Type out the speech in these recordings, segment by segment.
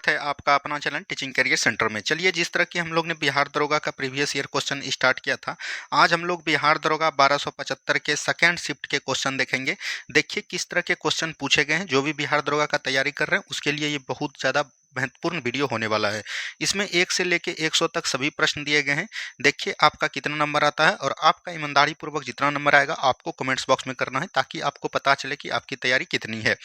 स्वागत है आपका अपना चैनल टीचिंग करियर सेंटर में। चलिए, जिस तरह की हम लोग ने बिहार दरोगा का प्रीवियस ईयर क्वेश्चन स्टार्ट किया था, आज हम लोग बिहार दरोगा 1275 के सेकंड शिफ्ट के क्वेश्चन देखेंगे। देखिए किस तरह के क्वेश्चन पूछे गए हैं। जो भी बिहार दरोगा का तैयारी कर रहे हैं उसके लिए ये बहुत ज़्यादा महत्वपूर्ण वीडियो होने वाला है। इसमें 1 से लेके 100 तक सभी प्रश्न दिए गए हैं। देखिए आपका कितना नंबर आता है और आपका ईमानदारी पूर्वक जितना नंबर आएगा आपको कमेंट्स बॉक्स में करना है, ताकि आपको पता चले कि आपकी तैयारी कितनी है।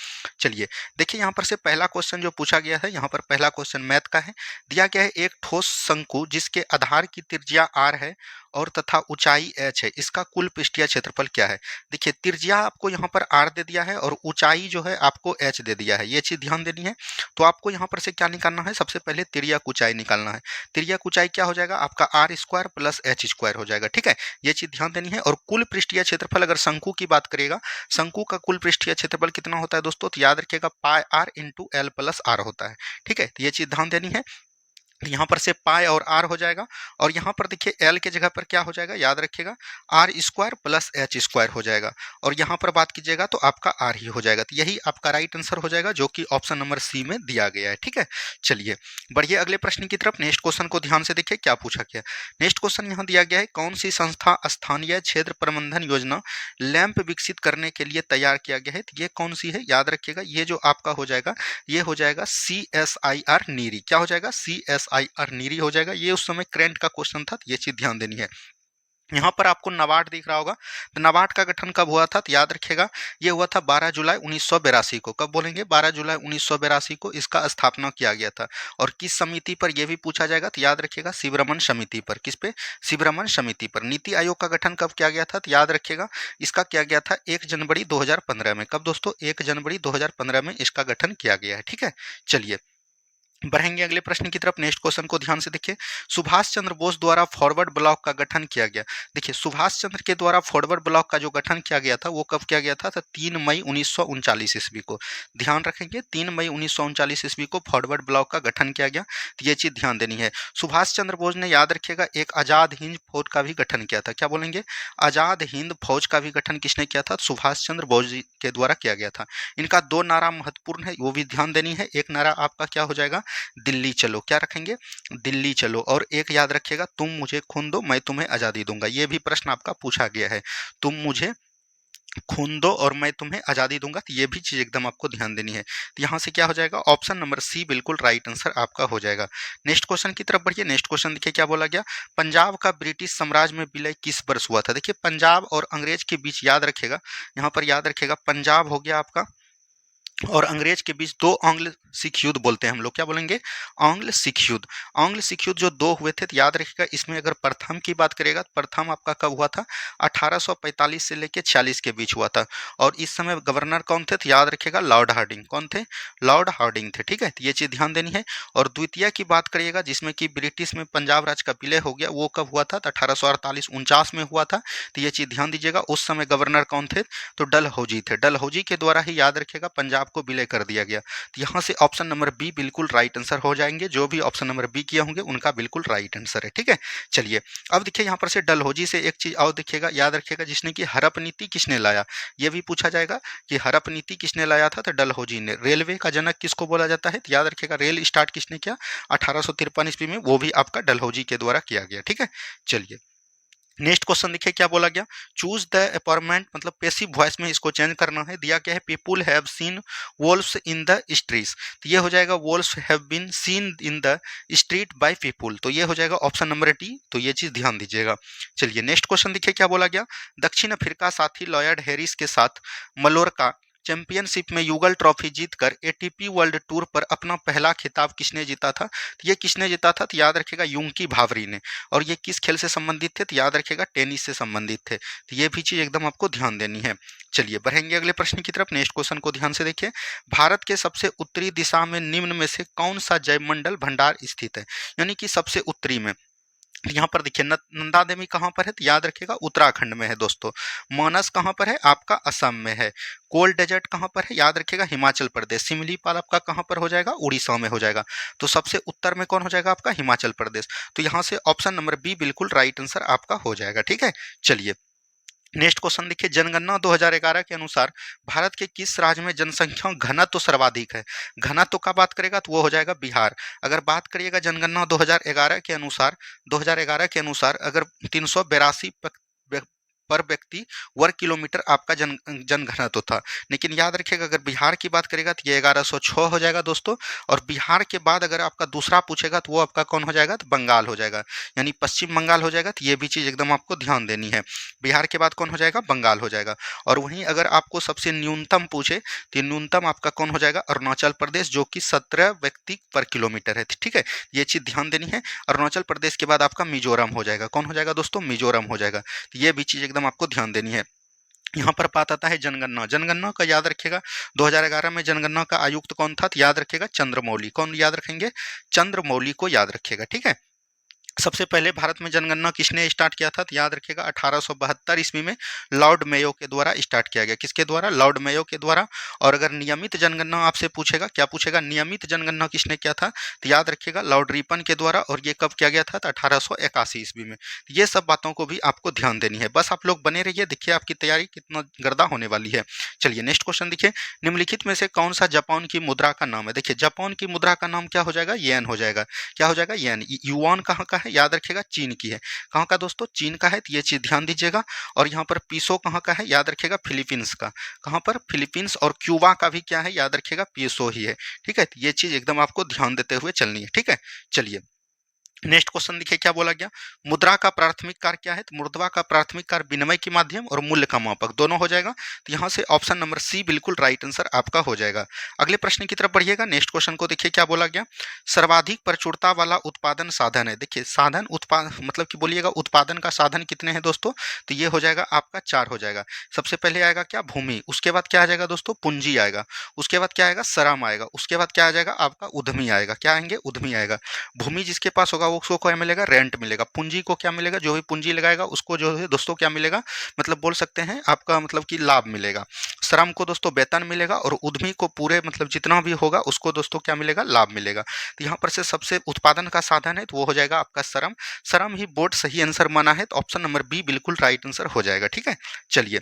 चलिए देखिए, यहाँ पर से पहला क्वेश्चन जो पूछा गया है, यहाँ पर पहला क्वेश्चन मैथ का है। दिया गया है एक ठोस शंकु जिसके आधार की त्रिज्या r है और तथा ऊंचाई h है, इसका कुल पृष्ठीय क्षेत्रफल क्या है। देखिए त्रिज्या आपको यहाँ पर r दे दिया है और ऊंचाई जो है आपको h दे दिया है, ये चीज ध्यान देनी है। तो आपको यहाँ पर से क्या निकालना है, सबसे पहले तिर्यक ऊंचाई निकालना है। तिर्यक ऊंचाई क्या हो जाएगा आपका r square plus h square हो जाएगा, ठीक है। ये चीज ध्यान देनी है। और कुल पृष्ठीय क्षेत्रफल अगर शंकु की बात करेगा, शंकु का कुल पृष्ठीय क्षेत्रफल कितना होता है दोस्तों, तो याद रखिएगा pi r into L plus R होता है, ठीक है। तो ये चीज ध्यान देनी है। यहाँ पर से पाई और आर हो जाएगा और यहाँ पर देखिए एल के जगह पर क्या हो जाएगा, याद रखिएगा R square plus H square हो जाएगा। और यहाँ पर बात कीजिएगा तो आपका आर ही हो जाएगा। तो यही आपका राइट आंसर हो जाएगा, जो कि ऑप्शन नंबर सी में दिया गया है, ठीक है। चलिए बढ़िए अगले प्रश्न की तरफ। नेक्स्ट क्वेश्चन को ध्यान से देखिए क्या पूछा गया। नेक्स्ट क्वेश्चन यहाँ दिया गया है, कौन सी संस्था स्थानीय क्षेत्र प्रबंधन योजना लैंप विकसित करने के लिए तैयार किया गया है। तो ये कौन सी है, याद रखिएगा ये जो आपका हो जाएगा, ये हो जाएगा CSIR नीरी। क्या हो जाएगा, CSIR नीरी हो जाएगा। ये उस समय करेंट का क्वेश्चन था, तो ये चीज ध्यान देनी है। यहाँ पर आपको नाबार्ड दिख रहा होगा, तो नाबार्ड का गठन कब हुआ था, तो याद रखिएगा ये हुआ था 12 जुलाई 1982 को। कब बोलेंगे, 12 जुलाई 1982 को इसका स्थापना किया गया था। और किस समिति पर, यह भी पूछा जाएगा, तो याद रखिएगा शिवरमन समिति पर। किस पे, शिवरमन समिति पर। नीति आयोग का गठन कब किया गया था, तो याद रखिएगा इसका किया गया था 1 जनवरी 2015 में। कब दोस्तों, 1 जनवरी 2015 में इसका गठन किया गया है, ठीक है। चलिए बढ़ेंगे अगले प्रश्न की तरफ। नेक्स्ट क्वेश्चन को ध्यान से देखिए, सुभाष चंद्र बोस द्वारा फॉरवर्ड ब्लॉक का गठन किया गया। देखिए सुभाष चंद्र के द्वारा फॉरवर्ड ब्लॉक का जो गठन किया गया था वो कब किया गया था, तो 3 मई 1939 ईस्वी को। ध्यान रखेंगे 3 मई 1939 ईस्वी को फॉरवर्ड ब्लॉक का गठन किया गया। तो ये चीज ध्यान देनी है। सुभाष चंद्र बोस ने, याद रखिएगा, एक आजाद हिंद फौज का भी गठन किया था। क्या बोलेंगे, आजाद हिंद फौज का भी गठन किसने किया था, सुभाष चंद्र बोस जी के द्वारा किया गया था। इनका 2 नारा महत्वपूर्ण है, वो भी ध्यान देनी है। एक नारा आपका क्या हो जाएगा, दिल्ली चलो। क्या रखेंगे, दिल्ली चलो। और एक याद रखिएगा, तुम मुझे खून दो मैं तुम्हें आजादी दूंगा। ये भी प्रश्न आपका पूछा गया है, तुम मुझे खून दो और मैं तुम्हें आजादी दूंगा। तो ये भी चीज एकदम आपको ध्यान देनी है। तो यहाँ से क्या हो जाएगा, ऑप्शन नंबर सी बिल्कुल राइट आंसर आपका हो जाएगा। नेक्स्ट क्वेश्चन की तरफ बढ़िए। नेक्स्ट क्वेश्चन देखिए क्या बोला गया, पंजाब का ब्रिटिश साम्राज्य में विलय किस वर्ष हुआ था। देखिए पंजाब और अंग्रेज के बीच, याद रखिएगा यहाँ पर, याद रखिएगा पंजाब हो गया आपका और अंग्रेज के बीच 2 आंग्ल सिख युद्ध बोलते हैं हम लोग। क्या बोलेंगे, आंग्ल सिख युद्ध। आंग्ल सिख युद्ध जो 2 हुए थे, तो याद रखिएगा इसमें अगर प्रथम की बात करेगा तो प्रथम आपका कब हुआ था, 1845 से लेके 46 के बीच हुआ था। और इस समय गवर्नर कौन थे, तो याद रखिएगा लॉर्ड हार्डिंग। कौन थे, लॉर्ड हार्डिंग थे, ठीक है। तो ये चीज ध्यान देनी है। और द्वितीय की बात करिएगा, जिसमें कि ब्रिटिश में पंजाब राज्य का विलय हो गया, वो कब हुआ था, तो 1848-49 में हुआ था। तो ये चीज ध्यान दीजिएगा। उस समय गवर्नर कौन थे, तो डलहौजी थे। डलहौजी के द्वारा ही, याद रखिएगा, पंजाब को विलय कर दिया गया। तो यहाँ से ऑप्शन नंबर बी बिल्कुल राइट आंसर हो जाएंगे। जो भी ऑप्शन नंबर बी किए होंगे उनका बिल्कुल राइट आंसर है, ठीक है। चलिए अब देखिए यहाँ पर से डलहौजी से एक चीज और देखिएगा, याद रखिएगा, जिसने कि हड़प नीति किसने लाया, ये भी पूछा जाएगा कि हड़प नीति किसने लाया था, तो डलहौजी ने। रेलवे का जनक किसको बोला जाता है, तो याद रखिएगा रेल स्टार्ट किसने किया, 1853 ईस्वी में, वो भी आपका डलहौजी के द्वारा किया गया, ठीक है। चलिए नेक्स्ट क्वेश्चन देखिए क्या बोला गया, चूज द अपॉर्मेंट, मतलब पैसिव वॉइस में इसको चेंज करना है। दिया क्या है, people have seen wolves in the streets. तो ये हो जाएगा wolves have been seen in the street by people. तो ये हो जाएगा ऑप्शन नंबर डी। तो ये चीज ध्यान दीजिएगा। चलिए नेक्स्ट क्वेश्चन देखिए क्या बोला गया, दक्षिण अफ्रीका साथी लॉयड हैरिस के साथ मलोरका चैंपियनशिप में युगल ट्रॉफी जीतकर एटीपी वर्ल्ड टूर पर अपना पहला खिताब किसने जीता था। तो ये किसने जीता था, तो याद रखिएगा यूंकी भावरी ने। और ये किस खेल से संबंधित थे, तो याद रखिएगा टेनिस से संबंधित थे। तो ये भी चीज एकदम आपको ध्यान देनी है। चलिए बढ़ेंगे अगले प्रश्न की तरफ। नेक्स्ट क्वेश्चन को ध्यान से देखिए, भारत के सबसे उत्तरी दिशा में निम्न में से कौन सा जैवमंडल भंडार स्थित है, यानी कि सबसे उत्तरी में। यहाँ पर देखिए नंदा देवी कहाँ पर है, तो याद रखिएगा उत्तराखंड में है दोस्तों। मानस कहाँ पर है, आपका असम में है। कोल्ड डेजर्ट कहाँ पर है, याद रखिएगा हिमाचल प्रदेश। सिमलीपाल आपका कहाँ पर हो जाएगा, उड़ीसा में हो जाएगा। तो सबसे उत्तर में कौन हो जाएगा आपका, हिमाचल प्रदेश। तो यहाँ से ऑप्शन नंबर बी बिल्कुल राइट आंसर आपका हो जाएगा, ठीक है। चलिए नेक्स्ट क्वेश्चन देखिए, जनगणना 2011 के अनुसार भारत के किस राज्य में जनसंख्या घनत्व सर्वाधिक है? घनत्व का बात करेगा तो वो हो जाएगा बिहार। अगर बात करिएगा जनगणना 2011 के अनुसार अगर 382 पर व्यक्ति वर्ग किलोमीटर आपका जन घनत्व था। लेकिन याद रखिएगा अगर बिहार की बात करेगा तो ये 1106 हो जाएगा दोस्तों। और बिहार के बाद अगर आपका दूसरा पूछेगा तो वो आपका कौन हो जाएगा? तो बंगाल हो जाएगा, यानी पश्चिम बंगाल हो जाएगा। तो ये भी चीज़ एकदम आपको ध्यान देनी है। बिहार के बाद कौन हो जाएगा? बंगाल हो जाएगा। और वहीं अगर आपको सबसे न्यूनतम पूछे तो न्यूनतम आपका कौन हो जाएगा? अरुणाचल प्रदेश, जो कि 17 व्यक्ति पर किलोमीटर है। ठीक है, ये चीज़ ध्यान देनी है। अरुणाचल प्रदेश के बाद आपका मिजोरम हो जाएगा। कौन हो जाएगा दोस्तों? मिजोरम हो जाएगा। तो ये भी चीज़ एकदम आपको ध्यान देनी है। यहाँ पर बात आता है जनगणना। जनगणना का याद रखिएगा 2011 में जनगणना का आयुक्त कौन था? तो याद रखिएगा चंद्रमौली। कौन याद रखेंगे? चंद्रमौली को याद रखिएगा। ठीक है, सबसे पहले भारत में जनगणना किसने स्टार्ट किया था? तो याद रखिएगा 1872 ईस्वी में लॉर्ड मेयो के द्वारा स्टार्ट किया गया। किसके द्वारा? लॉर्ड मेयो के द्वारा। और अगर नियमित जनगणना आपसे पूछेगा, क्या पूछेगा? नियमित जनगणना किसने किया था? तो याद रखिएगा लॉर्ड रिपन के द्वारा। और ये कब किया गया था? तो 1881 ईस्वी में। ये सब बातों को भी आपको ध्यान देनी है। बस आप लोग बने रहिए, देखिए आपकी तैयारी कितना गर्दा होने वाली है। चलिए नेक्स्ट क्वेश्चन देखिए, निम्नलिखित में से कौन सा जापान की मुद्रा का नाम है? देखिए जापान की मुद्रा का नाम क्या हो जाएगा? येन हो जाएगा। क्या हो जाएगा? येन। युआन कहाँ का है? याद रखिएगा चीन की है। कहाँ का दोस्तों? चीन का है। तो ये चीज ध्यान दीजिएगा। और यहाँ पर पीसो कहाँ का है? याद रखिएगा फिलीपींस का। कहाँ पर? फिलीपींस। और क्यूबा का भी क्या है? याद रखिएगा पीसो ही है। ठीक है, तो ये चीज एकदम आपको ध्यान देते हुए चलनी है। ठीक है, चलिए नेक्स्ट क्वेश्चन देखिए क्या बोला गया। मुद्रा का प्राथमिक कार्य क्या है? तो मुद्रा का प्राथमिक कार्य विनिमय के माध्यम और मूल्य का मापक दोनों हो जाएगा। तो यहाँ से ऑप्शन नंबर सी बिल्कुल राइट आंसर आपका हो जाएगा। अगले प्रश्न की तरफ बढ़िएगा। नेक्स्ट क्वेश्चन को देखिए क्या बोला गया। सर्वाधिक प्रचुरता वाला उत्पादन साधन है। देखिए साधन उत्पाद मतलब कि बोलिएगा उत्पादन का साधन कितने हैं दोस्तों? तो ये हो जाएगा आपका 4 हो जाएगा। सबसे पहले आएगा क्या? भूमि। उसके बाद क्या आ जाएगा दोस्तों? पूंजी आएगा। उसके बाद क्या आएगा? श्रम आएगा। उसके बाद क्या आ जाएगा? आपका उद्यमी आएगा। क्या आएंगे? उद्यमी आएगा। भूमि जिसके पास होगा उसको क्या मिलेगा? रेंट मिलेगा। पूंजी को क्या मिलेगा? जो भी पूंजी लगाएगा उसको जो है दोस्तों क्या मिलेगा? मतलब बोल सकते हैं आपका मतलब कि लाभ मिलेगा। श्रम को दोस्तों वेतन मिलेगा। और उद्यमी को पूरे मतलब जितना भी होगा उसको दोस्तों क्या मिलेगा? लाभ मिलेगा। तो यहाँ पर से सबसे उत्पादन का साधन है तो वो हो जाएगा आपका श्रम। श्रम ही बोर्ड सही आंसर माना है, तो ऑप्शन नंबर बी बिल्कुल राइट आंसर हो जाएगा। ठीक है, चलिए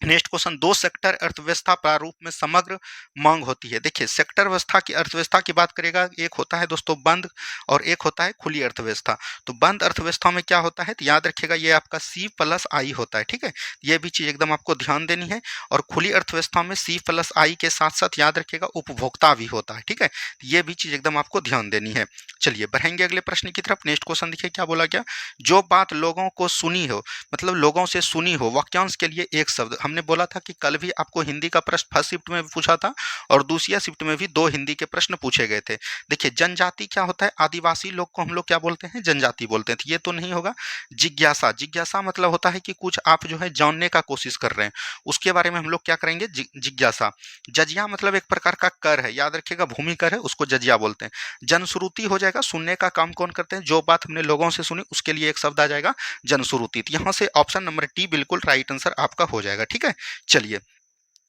नेक्स्ट क्वेश्चन, दो सेक्टर अर्थव्यवस्था प्रारूप में समग्र मांग होती है। देखिए सेक्टर व्यवस्था की अर्थव्यवस्था की बात करेगा, एक होता है दोस्तों बंद और एक होता है खुली अर्थव्यवस्था। तो बंद अर्थव्यवस्था में क्या होता है? तो याद रखिएगा ये आपका C+I होता है। ठीक है, ये भी चीज एकदम आपको ध्यान देनी है। और खुली अर्थव्यवस्था में C+I के साथ साथ याद रखिएगा उपभोक्ता भी होता है। ठीक है, ये भी चीज एकदम आपको ध्यान देनी है। चलिए बढ़ेंगे अगले प्रश्न की तरफ। नेक्स्ट क्वेश्चन देखिए क्या बोला गया। जो बात लोगों को सुनी हो, मतलब लोगों से सुनी हो, वाक्यांश के लिए एक शब्द। हमने बोला था कि कल भी आपको हिंदी का प्रश्न फर्स्ट शिफ्ट में पूछा था और दूसरी शिफ्ट में भी 2 हिंदी के प्रश्न पूछे गए थे। देखिए जनजाति क्या होता है? आदिवासी लोग को हम लोग क्या बोलते हैं? जनजाति बोलते हैं। तो ये तो नहीं होगा। जिज्ञासा, जिज्ञासा मतलब होता है कि कुछ आप जो है जानने का कोशिश कर रहे हैं, उसके बारे में हम लोग क्या करेंगे? जिज्ञासा। जजिया मतलब एक प्रकार का कर है, याद रखिएगा भूमि कर है, उसको जजिया बोलते हैं। जनश्रुति हो जाएगा, सुनने का काम कौन करते हैं? जो बात हमने लोगों से सुनी उसके लिए एक शब्द आ जाएगा जनश्रुति। तो यहाँ से ऑप्शन नंबर डी बिल्कुल राइट आंसर आपका हो जाएगा। ठीक है, चलिए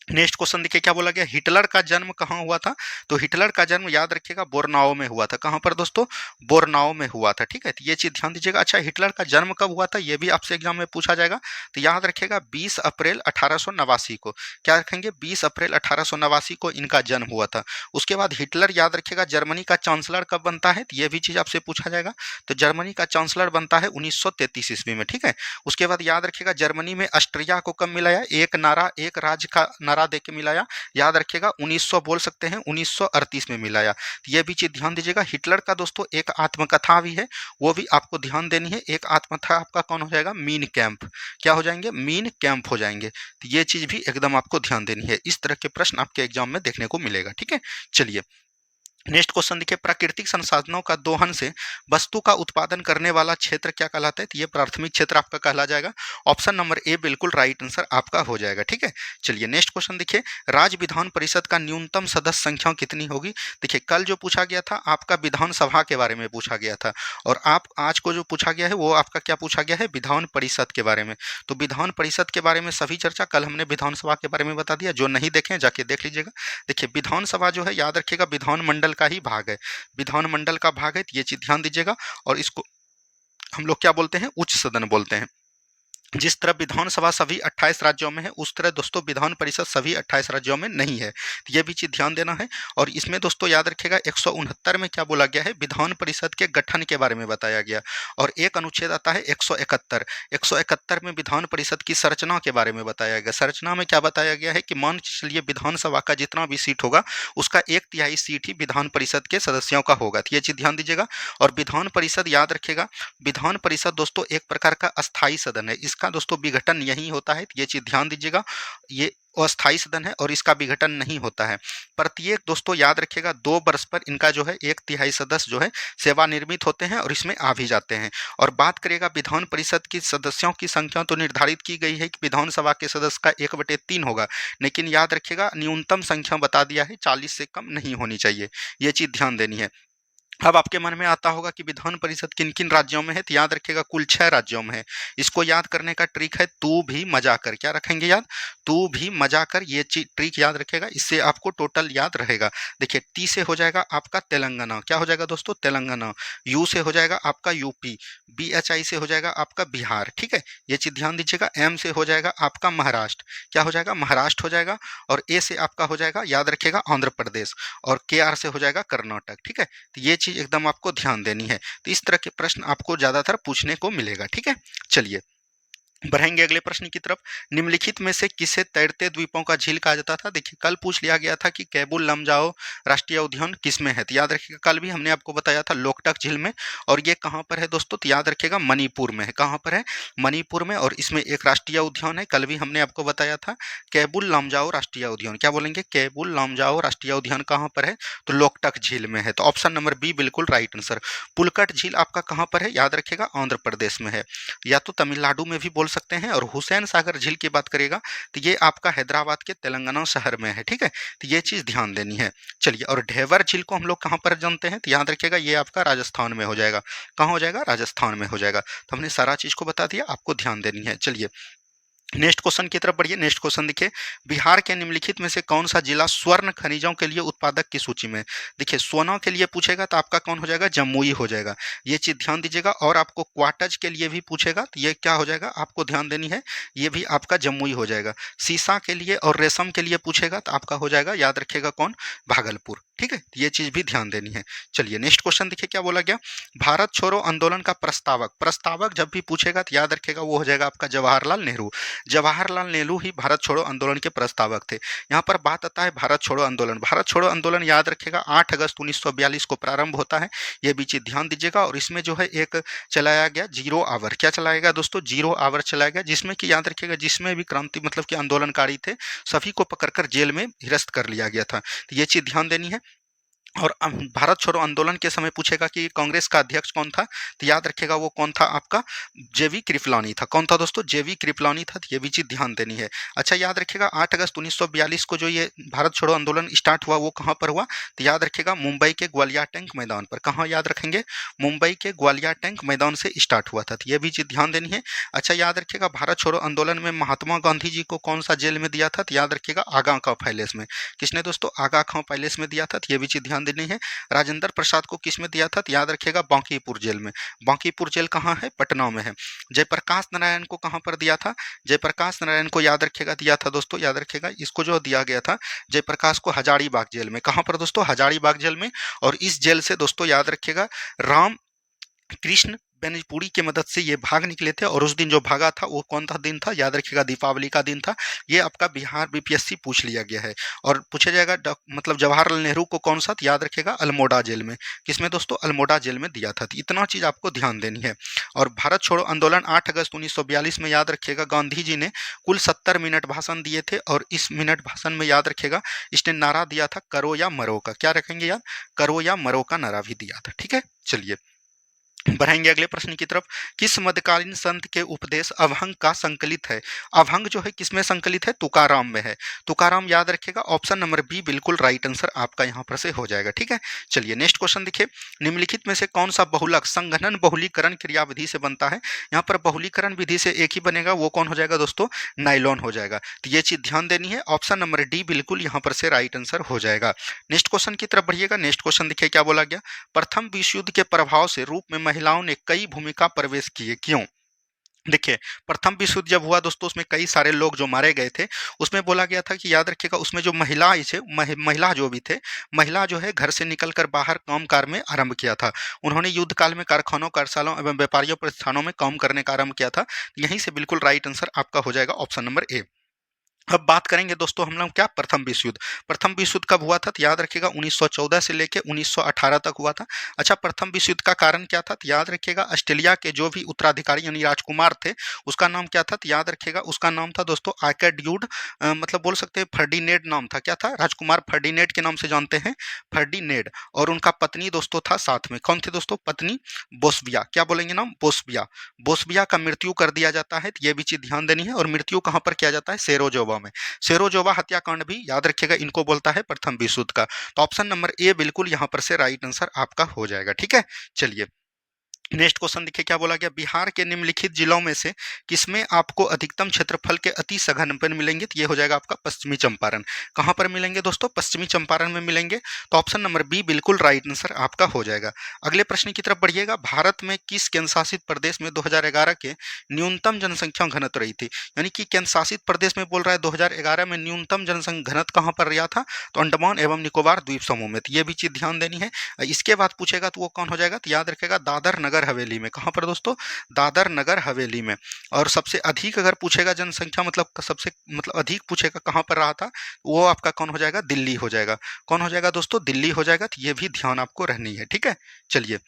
नेक्स्ट क्वेश्चन देखिए क्या बोला गया। हिटलर का जन्म कहाँ हुआ था? तो हिटलर का जन्म याद रखिएगा बोरनाओ में हुआ था। कहाँ पर दोस्तों? बोरनाओ में हुआ था। ठीक है, तो ये चीज ध्यान दीजिएगा। अच्छा हिटलर का जन्म कब हुआ था? ये भी आपसे एग्जाम में पूछा जाएगा। तो याद रखिएगा 20 अप्रैल 1889 को। क्या रखेंगे? 20 अप्रैल 1889 को इनका जन्म हुआ था। उसके बाद हिटलर याद रखिएगा जर्मनी का चांसलर कब बनता है? तो ये भी चीज आपसे पूछा जाएगा। तो जर्मनी का चांसलर बनता है 1933 ईस्वी में। ठीक है, उसके बाद याद रखिएगा जर्मनी में ऑस्ट्रिया को कब मिलाया? एक नारा एक राज्य का नारा दे के मिलाया। याद रखिएगा 1900 बोल सकते हैं 1938 में मिलाया। तो ये भी चीज ध्यान दीजिएगा। हिटलर का दोस्तों एक आत्मकथा भी है, वो भी आपको ध्यान देनी है। एक आत्मकथा आपका कौन हो जाएगा? Mean camp. क्या हो जाएंगे? मीन कैंप हो जाएंगे। तो ये चीज भी एकदम आपको ध्यान देनी है। इस तरह के प्रश्न आपके एग्जाम में देखने को मिलेगा। ठीक है, चलिए नेक्स्ट क्वेश्चन देखिए, प्राकृतिक संसाधनों का दोहन से वस्तु का उत्पादन करने वाला क्षेत्र क्या कहलाता है? तो ये प्राथमिक क्षेत्र आपका कहला जाएगा। ऑप्शन नंबर ए बिल्कुल राइट आंसर आपका हो जाएगा। ठीक है, चलिए नेक्स्ट क्वेश्चन देखिए, राज्य विधान परिषद का न्यूनतम सदस्य संख्या कितनी होगी? देखिए कल जो पूछा गया था आपका विधानसभा के बारे में पूछा गया था, और आप आज को जो पूछा गया है वो आपका क्या पूछा गया है? विधान परिषद के बारे में। तो विधान परिषद के बारे में सभी चर्चा कल हमने विधानसभा के बारे में बता दिया। जो नहीं देखें जाके देख लीजिएगा। देखिए विधानसभा जो है याद रखिएगा विधानमंडल का ही भाग है, विधानमंडल का भाग है। तो ये चीज ध्यान दीजिएगा। और इसको हम लोग क्या बोलते हैं? उच्च सदन बोलते हैं। जिस तरह विधानसभा सभी 28 राज्यों में है, उस तरह दोस्तों विधान परिषद सभी 28 राज्यों में नहीं है। तो ये भी चीज़ ध्यान देना है। और इसमें दोस्तों याद रखिएगा 169 में क्या बोला गया है, विधान परिषद के गठन के बारे में बताया गया। और एक अनुच्छेद आता है 171। 171 में विधान परिषद की संरचना के बारे में बताया गया। संरचना में क्या बताया गया है कि मान के चलिए विधानसभा का जितना भी सीट होगा उसका 1/3 सीट ही विधान परिषद के सदस्यों का होगा। तो ये चीज़ ध्यान दीजिएगा। और विधान परिषद याद रखिएगा, विधान परिषद दोस्तों एक प्रकार का अस्थाई सदन है। इसका दोस्तों विघटन यही होता है, तो ये चीज़ ध्यान दीजिएगा। ये अस्थाई सदन है और इसका विघटन नहीं होता है। प्रत्येक दोस्तों याद रखिएगा 2 वर्ष पर इनका जो है 1/3 सदस्य जो है सेवानिवृत्त होते हैं और इसमें आ भी जाते हैं। और बात करेगा विधान परिषद की सदस्यों की संख्या, तो निर्धारित की गई है कि विधानसभा के सदस्य का 1/3 होगा, लेकिन याद रखिएगा न्यूनतम संख्या बता दिया है 40 से कम नहीं होनी चाहिए। ये चीज़ ध्यान देनी है। अब आपके मन में आता होगा कि विधान परिषद किन किन राज्यों में है, तो याद रखिएगा कुल 6 राज्यों में है। इसको याद करने का ट्रिक है तू भी मजा कर। क्या रखेंगे याद, तू भी मजा कर। ये ट्रिक याद रखेगा, इससे आपको टोटल याद रहेगा। देखिए टी से हो जाएगा आपका तेलंगाना। क्या हो जाएगा दोस्तों, तेलंगाना। यू से हो जाएगा आपका यूपी। BHI से हो जाएगा आपका बिहार। ठीक है, ये चीज़ ध्यान दीजिएगा। M से हो जाएगा आपका महाराष्ट्र। क्या हो जाएगा, महाराष्ट्र हो जाएगा। और A से आपका हो जाएगा याद रखिएगा आंध्र प्रदेश। और KR से हो जाएगा कर्नाटक। ठीक है, तो ये चीज़ एकदम आपको ध्यान देनी है। तो इस तरह के प्रश्न आपको ज़्यादातर पूछने को मिलेगा। ठीक है, चलिए बढ़ेंगे अगले प्रश्न की तरफ। निम्नलिखित में से किसे तैरते द्वीपों का झील कहा जाता था। देखिए कल पूछ लिया गया था कि केबुल लमजाओ राष्ट्रीय उद्यान किसमें है, तो याद रखिएगा कल भी हमने आपको बताया था लोकटक झील में। और ये कहाँ पर है दोस्तों, तो याद रखिएगा मणिपुर में है। कहाँ पर है, मणिपुर में। और इसमें एक राष्ट्रीय उद्यान है, कल भी हमने आपको बताया था केबुल लमजाओ राष्ट्रीय उद्यान। क्या बोलेंगे, केबुल लमजाओ राष्ट्रीय उद्यान कहाँ पर है, तो लोकटक झील में है। तो ऑप्शन नंबर बी बिल्कुल राइट आंसर। पुलकट झील आपका कहाँ पर है, याद रखिएगा आंध्र प्रदेश में है, या तो तमिलनाडु में भी बोल सकते हैं। और हुसैन सागर झील की बात करेगा तो ये आपका हैदराबाद के तेलंगाना शहर में है। ठीक है, तो ये चीज़ ध्यान देनी है। चलिए, और ढेवर झील को हम लोग कहाँ पर जानते हैं, तो याद रखिएगा ये आपका राजस्थान में हो जाएगा। कहाँ हो जाएगा, राजस्थान में हो जाएगा। तो हमने सारा चीज़ को बता दिया, आपको ध्यान देनी है। चलिए नेक्स्ट क्वेश्चन की तरफ बढ़िए। नेक्स्ट क्वेश्चन देखिए, बिहार के निम्नलिखित में से कौन सा जिला स्वर्ण खनिजों के लिए उत्पादक की सूची में। देखिए सोना के लिए पूछेगा तो आपका कौन हो जाएगा, जमुई हो जाएगा। ये चीज ध्यान दीजिएगा। और आपको क्वार्टज के लिए भी पूछेगा तो ये क्या हो जाएगा, आपको ध्यान देनी है, ये भी आपका जमुई हो जाएगा। सीसा के लिए और रेशम के लिए पूछेगा तो आपका हो जाएगा, याद रखिएगा कौन, भागलपुर। ठीक है, ये चीज भी ध्यान देनी है। चलिए नेक्स्ट क्वेश्चन देखिए क्या बोला गया। भारत छोड़ो आंदोलन का प्रस्तावक, प्रस्तावक जब भी पूछेगा तो याद रखिएगा वो हो जाएगा आपका जवाहरलाल नेहरू। जवाहरलाल नेहरू ही भारत छोड़ो आंदोलन के प्रस्तावक थे। यहाँ पर बात आता है भारत छोड़ो आंदोलन। भारत छोड़ो आंदोलन याद रखिएगा 8 अगस्त 1942 को प्रारंभ होता है। ये भी चीज ध्यान दीजिएगा। और इसमें जो है एक चलाया गया 0 आवर। क्या चलाया गया दोस्तों, 0 आवर चलाया गया, जिसमें कि याद रखिएगा जिसमें भी क्रांति मतलब कि आंदोलनकारी थे सभी को पकड़कर जेल में हिरासत कर लिया गया था। तो ये चीज ध्यान देनी है। और भारत छोड़ो आंदोलन के समय पूछेगा कि कांग्रेस का अध्यक्ष कौन था, तो याद रखिएगा वो कौन था, आपका जेवी कृपलानी था। कौन था दोस्तों, जेवी कृपलानी था। तो ये भी चीज ध्यान देनी है। अच्छा याद रखिएगा 8 अगस्त 1942 को जो ये भारत छोड़ो आंदोलन स्टार्ट हुआ वो कहाँ पर हुआ, तो याद रखिएगा मुंबई के ग्वालिया टैंक मैदान पर। कहाँ याद रखेंगे, मुंबई के ग्वालिया टैंक मैदान से स्टार्ट हुआ था। तो ये भी चीज ध्यान देनी है। अच्छा याद रखिएगा भारत छोड़ो आंदोलन में महात्मा गांधी जी को कौन सा जेल में दिया था, तो याद रखिएगा आगा खां पैलेस में। किसने दोस्तों, आगा खां पैलेस में दिया था। तो ये भी चीज ध्यान देनी है। राजेंद्र प्रसाद को किस में दिया था, तो याद रखिएगा बांकीपुर जेल में। बांकीपुर जेल कहाँ है, पटना में है। जयप्रकाश नारायण को कहाँ पर दिया था, जयप्रकाश नारायण को याद रखिएगा दिया था दोस्तों, याद रखिएगा इसको जो दिया गया था जयप्रकाश को हजारीबाग जेल में। कहाँ पर दोस्तों, हजारीबाग जेल में। और इस जेल से दोस्तों याद रखिएगा राम कृष्ण बेनीपुरी की मदद से ये भाग निकले थे। और उस दिन जो भागा था वो कौन सा दिन था, याद रखिएगा दीपावली का दिन था। ये आपका बिहार बीपीएससी पूछ लिया गया है। और पूछा जाएगा मतलब जवाहरलाल नेहरू को कौन सा, याद रखिएगा अल्मोड़ा जेल में। किसमें दोस्तों, अल्मोड़ा जेल में दिया था। इतना चीज आपको ध्यान देनी है। और भारत छोड़ो आंदोलन 8 अगस्त 1942 में याद रखिएगा गांधी जी ने कुल 70 मिनट भाषण दिए थे। और इस मिनट भाषण में याद रखिएगा इसने नारा दिया था करो या मरो का। क्या रखेंगे याद, करो या मरो का नारा भी दिया था। ठीक है, चलिए बढ़ेंगे अगले प्रश्न की तरफ। किस मध्यकालीन संत के उपदेश अभंग का संकलित है। अभंग जो है किसमें संकलित है, तुकाराम में है। तुकाराम याद रखिएगा ऑप्शन नंबर बी बिल्कुल राइट आंसर आपका यहाँ पर से हो जाएगा। ठीक है, चलिए नेक्स्ट क्वेश्चन देखिए। निम्नलिखित में से कौन सा बहुलक संघनन बहुलीकरण क्रियाविधि से बनता है। यहाँ पर बहुलीकरण विधि से एक ही बनेगा, वो कौन हो जाएगा दोस्तों, नाइलॉन हो जाएगा। तो ये चीज ध्यान देनी है। ऑप्शन नंबर डी बिल्कुल यहाँ पर से राइट आंसर हो जाएगा। नेक्स्ट क्वेश्चन की तरफ बढ़िएगा। नेक्स्ट क्वेश्चन देखिए क्या बोला गया। प्रथम विश्व युद्ध के प्रभाव से रूप में महिलाओं ने कई भूमिका प्रवेश किए, क्यों। देखिए, प्रथम विश्व युद्ध जब हुआ दोस्तों, उसमें कई सारे लोग जो मारे गए थे, उसमें बोला गया था कि याद रखिएगा, उसमें जो महिलाएँ थे, महिला जो भी थे, महिला जो है घर से निकल कर बाहर काम-काज में आरंभ किया था। उन्होंने युद्ध काल में कारखानों, कार्यशालाओं एवं व्यापारियों प्रतिष्ठानों में काम करने का आरंभ किया था। यहीं से बिल्कुल राइट आंसर आपका हो जाएगा ऑप्शन नंबर ए। अब बात करेंगे दोस्तों हम लोग क्या, प्रथम विश्व युद्ध। प्रथम विश्व युद्ध कब हुआ था? तो याद रखिएगा 1914 से लेके 1918 तक हुआ था। अच्छा, प्रथम विश्व युद्ध का कारण क्या था? तो याद रखिएगा ऑस्ट्रेलिया के जो भी उत्तराधिकारी यानी राजकुमार थे, उसका नाम क्या था? तो याद रखिएगा उसका नाम था दोस्तों आर्कड्यूड, मतलब बोल सकते हैं फर्डिनेंड नाम था। क्या था? राजकुमार फर्डिनेंड के नाम से जानते हैं, फर्डिनेंड। और उनका पत्नी दोस्तों था साथ में, कौन थे दोस्तों? पत्नी बोस्बिया। क्या बोलेंगे नाम? बोस्बिया। बोस्बिया का मृत्यु कर दिया जाता है, तो ये भी चीज ध्यान देनी है। और मृत्यु कहाँ पर किया जाता है? सेरोजोवा में। सेरोजोवा हत्याकांड भी याद रखिएगा, इनको बोलता है प्रथम विश्व युद्ध का। तो ऑप्शन नंबर ए बिल्कुल यहाँ पर से राइट आंसर आपका हो जाएगा। ठीक है, चलिए नेक्स्ट क्वेश्चन देखिए क्या बोला गया, बिहार के निम्नलिखित जिलों में से किसमें आपको अधिकतम क्षेत्रफल के अति सघन वन मिलेंगे? तो ये हो जाएगा आपका पश्चिमी चंपारण। कहां पर मिलेंगे दोस्तों? पश्चिमी चंपारण में मिलेंगे। तो ऑप्शन नंबर बी बिल्कुल राइट आंसर आपका हो जाएगा। अगले प्रश्न की तरफ बढ़िएगा, भारत में किस केंद्र शासित प्रदेश में 2011 के न्यूनतम जनसंख्या घनत्व रही थी? यानी कि केंद्र शासित प्रदेश में बोल रहा है 2011 में न्यूनतम जनसंख्या घनत्व कहां पर रहा था? तो अंडमान एवं निकोबार द्वीप समूह में। तो ये भी चीज ध्यान देनी है। इसके बाद पूछेगा तो वो कौन हो जाएगा? तो याद रखेगा दादर नगर हवेली में। कहाँ पर दोस्तों? दादर नगर हवेली में। और सबसे अधिक अगर पूछेगा जनसंख्या, मतलब सबसे मतलब अधिक पूछेगा कहाँ पर रहा था, वो आपका कौन हो जाएगा? दिल्ली हो जाएगा। कौन हो जाएगा दोस्तों? दिल्ली हो जाएगा। तो ये भी ध्यान आपको रहनी है। ठीक है, चलिए